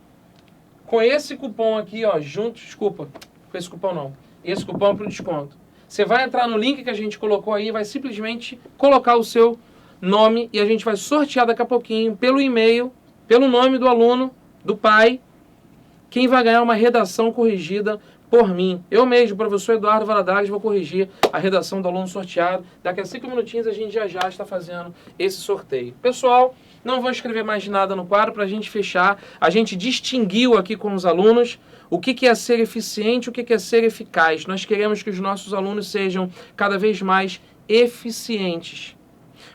com esse cupom aqui, ó, Juntos... Desculpa, com esse cupom não. Esse cupom é para o desconto. Você vai entrar no link que a gente colocou aí, vai simplesmente colocar o seu nome e a gente vai sortear daqui a pouquinho, pelo e-mail, pelo nome do aluno, do pai, quem vai ganhar uma redação corrigida por mim. Eu mesmo, professor Eduardo Valadares, vou corrigir a redação do aluno sorteado. Daqui a 5 minutinhos a gente já está fazendo esse sorteio. Pessoal, não vou escrever mais nada no quadro para a gente fechar. A gente distinguiu aqui com os alunos o que é ser eficiente, o que é ser eficaz. Nós queremos que os nossos alunos sejam cada vez mais eficientes.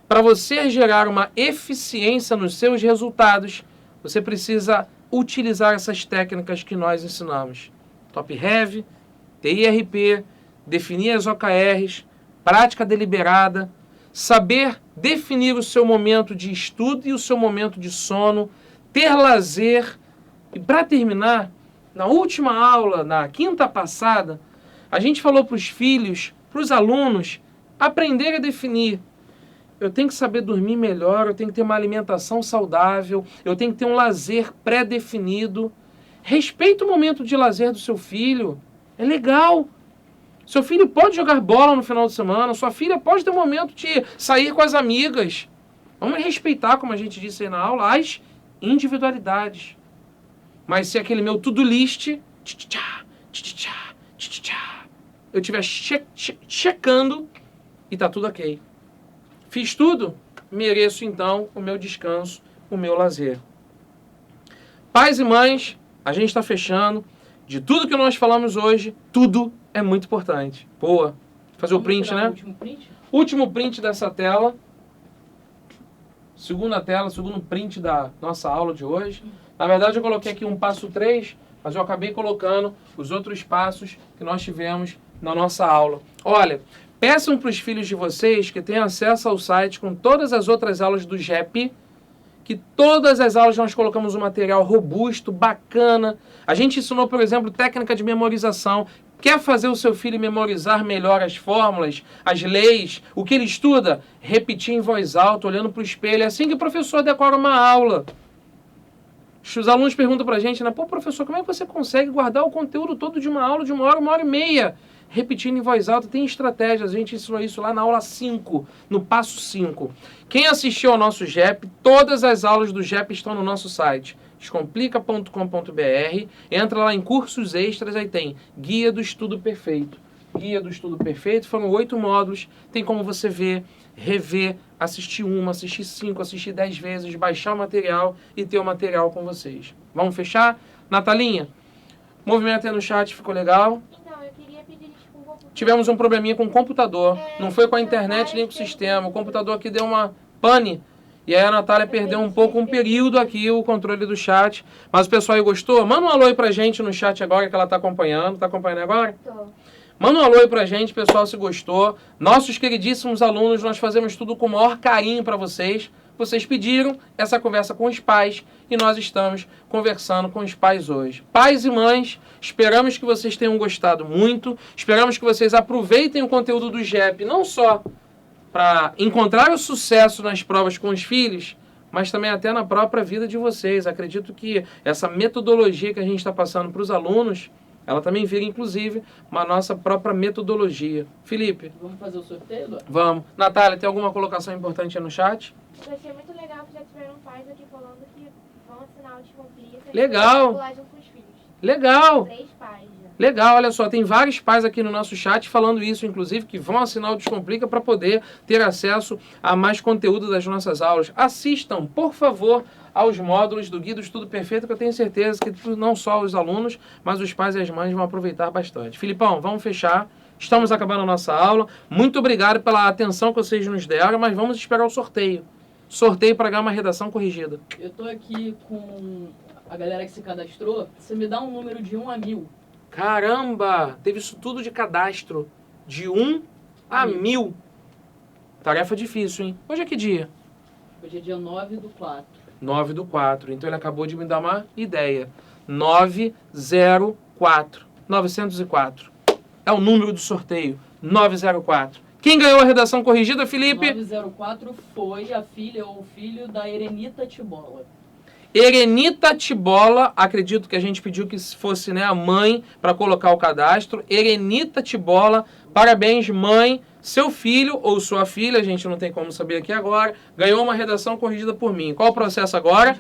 Para você gerar uma eficiência nos seus resultados, você precisa utilizar essas técnicas que nós ensinamos. Top Heavy, TIRP, definir as OKRs, prática deliberada, saber definir o seu momento de estudo e o seu momento de sono, ter lazer. E para terminar, na última aula, na quinta passada, a gente falou para os filhos, para os alunos, aprender a definir. Eu tenho que saber dormir melhor, eu tenho que ter uma alimentação saudável, eu tenho que ter um lazer pré-definido. Respeita o momento de lazer do seu filho. É legal. Seu filho pode jogar bola no final de semana, sua filha pode ter um momento de sair com as amigas. Vamos respeitar, como a gente disse aí na aula, as individualidades. Mas se aquele meu to-do list, eu estiver checando e tá tudo ok. Fiz tudo? Mereço então o meu descanso, o meu lazer. Pais e mães, a gente está fechando. De tudo que nós falamos hoje, tudo é muito importante. Boa. Fazer o print, né? Último print? Último print dessa tela. Segunda tela, segundo print da nossa aula de hoje. Na verdade, eu coloquei aqui um passo 3, mas eu acabei colocando os outros passos que nós tivemos na nossa aula. Olha, peçam para os filhos de vocês que tenham acesso ao site com todas as outras aulas do GEP, que todas as aulas nós colocamos um material robusto, bacana. A gente ensinou, por exemplo, técnica de memorização. Quer fazer o seu filho memorizar melhor as fórmulas, as leis, o que ele estuda? Repetir em voz alta, olhando para o espelho. É assim que o professor decora uma aula. Os alunos perguntam para a gente, né? Pô, professor, como é que você consegue guardar o conteúdo todo de uma aula de 1 hora e meia? Repetindo em voz alta, tem estratégias. A gente ensinou isso lá na aula 5, no passo 5. Quem assistiu ao nosso GEP, todas as aulas do GEP estão no nosso site, descomplica.com.br. Entra lá em cursos extras, aí tem Guia do Estudo Perfeito. Guia do Estudo Perfeito, foram 8 módulos, tem como você ver, rever, assistir 1, assistir 5, assistir 10 vezes, baixar o material e ter o material com vocês. Vamos fechar? Natalinha, movimento aí no chat, ficou legal? Então, eu queria pedir desculpa porque... Tivemos um probleminha com o computador, não foi com a internet nem com o sistema, o computador aqui deu uma pane, e aí a Natália perdeu um pouco, um período aqui, o controle do chat, mas o pessoal aí gostou? Manda um alô aí pra gente no chat agora, que ela tá acompanhando agora? Tô. Manda um alô aí pra gente, pessoal, se gostou. Nossos queridíssimos alunos, nós fazemos tudo com o maior carinho pra vocês. Vocês pediram essa conversa com os pais e nós estamos conversando com os pais hoje. Pais e mães, esperamos que vocês tenham gostado muito, esperamos que vocês aproveitem o conteúdo do GEP, não só para encontrar o sucesso nas provas com os filhos, mas também até na própria vida de vocês. Acredito que essa metodologia que a gente está passando para os alunos, ela também vira, inclusive, uma nossa própria metodologia. Felipe? Vamos fazer o sorteio, Eduardo? Vamos. Natália, tem alguma colocação importante aí no chat? Eu achei muito legal que já tiveram pais aqui falando que vão assinar o Descomplica. Legal. E vão junto com os filhos. Legal. 3 pais já. Legal, olha só, tem vários pais aqui no nosso chat falando isso, inclusive, que vão assinar o Descomplica para poder ter acesso a mais conteúdo das nossas aulas. Assistam, por favor, aos módulos do Guia do Estudo Perfeito, que eu tenho certeza que não só os alunos, mas os pais e as mães vão aproveitar bastante. Filipão, vamos fechar. Estamos acabando a nossa aula. Muito obrigado pela atenção que vocês nos deram, mas vamos esperar o sorteio. Sorteio para ganhar uma redação corrigida. Eu estou aqui com a galera que se cadastrou. Você me dá um número de 1 a 1000. Caramba! Teve isso tudo de cadastro. De 1 a 1000. Tarefa difícil, hein? Hoje é que dia? Hoje é dia 9/4. 9/4. Então ele acabou de me dar uma ideia. 904. 904. É o número do sorteio. 904. Quem ganhou a redação corrigida, Felipe? 904 foi a filha ou o filho da Erenita Tibola. Erenita Tibola, acredito que a gente pediu que fosse, né, a mãe para colocar o cadastro. Erenita Tibola, parabéns, mãe. Seu filho ou sua filha, a gente não tem como saber aqui agora, ganhou uma redação corrigida por mim. Qual o processo agora?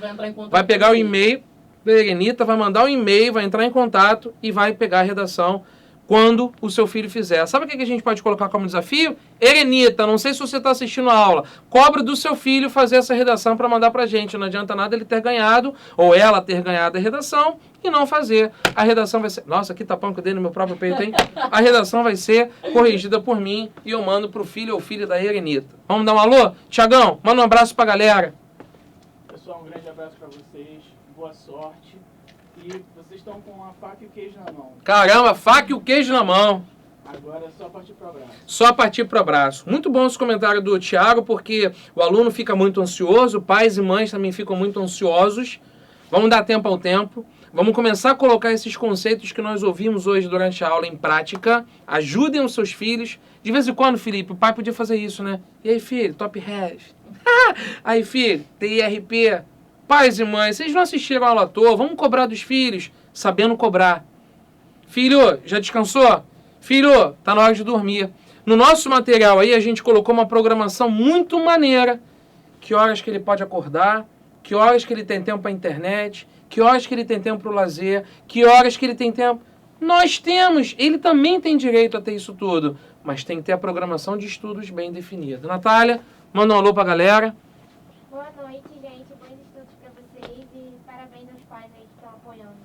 Vai pegar o e-mail da Erenita, vai mandar um e-mail, vai entrar em contato e vai pegar a redação quando o seu filho fizer. Sabe o que a gente pode colocar como desafio? Erenita, não sei se você está assistindo a aula, cobre do seu filho fazer essa redação para mandar para a gente. Não adianta nada ele ter ganhado, ou ela ter ganhado a redação e não fazer. A redação vai ser... Nossa, que tapão que eu dei no meu próprio peito, hein? A redação vai ser corrigida por mim e eu mando para o filho ou filha da Erenita. Vamos dar um alô? Tiagão, manda um abraço para a galera. Pessoal, um grande abraço para vocês. Boa sorte. E vocês estão com a faca e o queijo na mão. Caramba, faca e o queijo na mão. Agora é só partir para o abraço. Só partir para o abraço. Muito bom esse comentário do Thiago, porque o aluno fica muito ansioso, pais e mães também ficam muito ansiosos. Vamos dar tempo ao tempo. Vamos começar a colocar esses conceitos que nós ouvimos hoje durante a aula em prática. Ajudem os seus filhos. De vez em quando, Felipe, o pai podia fazer isso, né? E aí, filho, top heavy. Aí, filho, TIRP. Pais e mães, vocês não assistiram a aula à toa, vamos cobrar dos filhos, sabendo cobrar. Filho, já descansou? Filho, tá na hora de dormir. No nosso material aí, a gente colocou uma programação muito maneira. Que horas que ele pode acordar, que horas que ele tem tempo para a internet, que horas que ele tem tempo para o lazer, que horas que ele tem tempo... Nós temos, ele também tem direito a ter isso tudo, mas tem que ter a programação de estudos bem definida. Natália, manda um alô pra galera. Boa noite, gente. Bons estudos para vocês e parabéns aos pais aí que estão apoiando.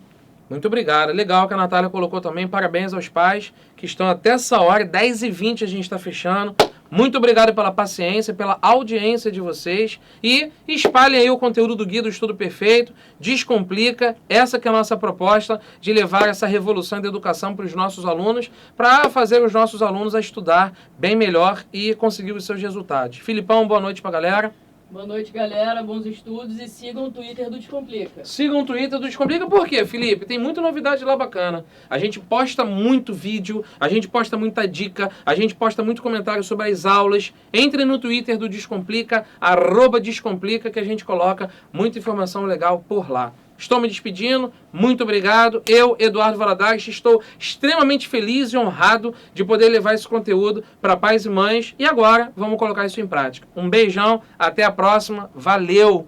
Muito obrigado. Legal que a Natália colocou também. Parabéns aos pais que estão até essa hora. 10h20 a gente está fechando. Muito obrigado pela paciência, pela audiência de vocês. E espalhem aí o conteúdo do Guia do Estudo Perfeito. Descomplica. Essa que é a nossa proposta de levar essa revolução da educação para os nossos alunos, para fazer os nossos alunos a estudar bem melhor e conseguir os seus resultados. Filipão, boa noite para a galera. Boa noite, galera. Bons estudos e sigam o Twitter do Descomplica. Sigam o Twitter do Descomplica. Por quê, Felipe? Tem muita novidade lá bacana. A gente posta muito vídeo, a gente posta muita dica, a gente posta muito comentário sobre as aulas. Entre no Twitter do Descomplica, @Descomplica, que a gente coloca muita informação legal por lá. Estou me despedindo, muito obrigado. Eu, Eduardo Valadares, estou extremamente feliz e honrado de poder levar esse conteúdo para pais e mães. E agora, vamos colocar isso em prática. Um beijão, até a próxima, valeu!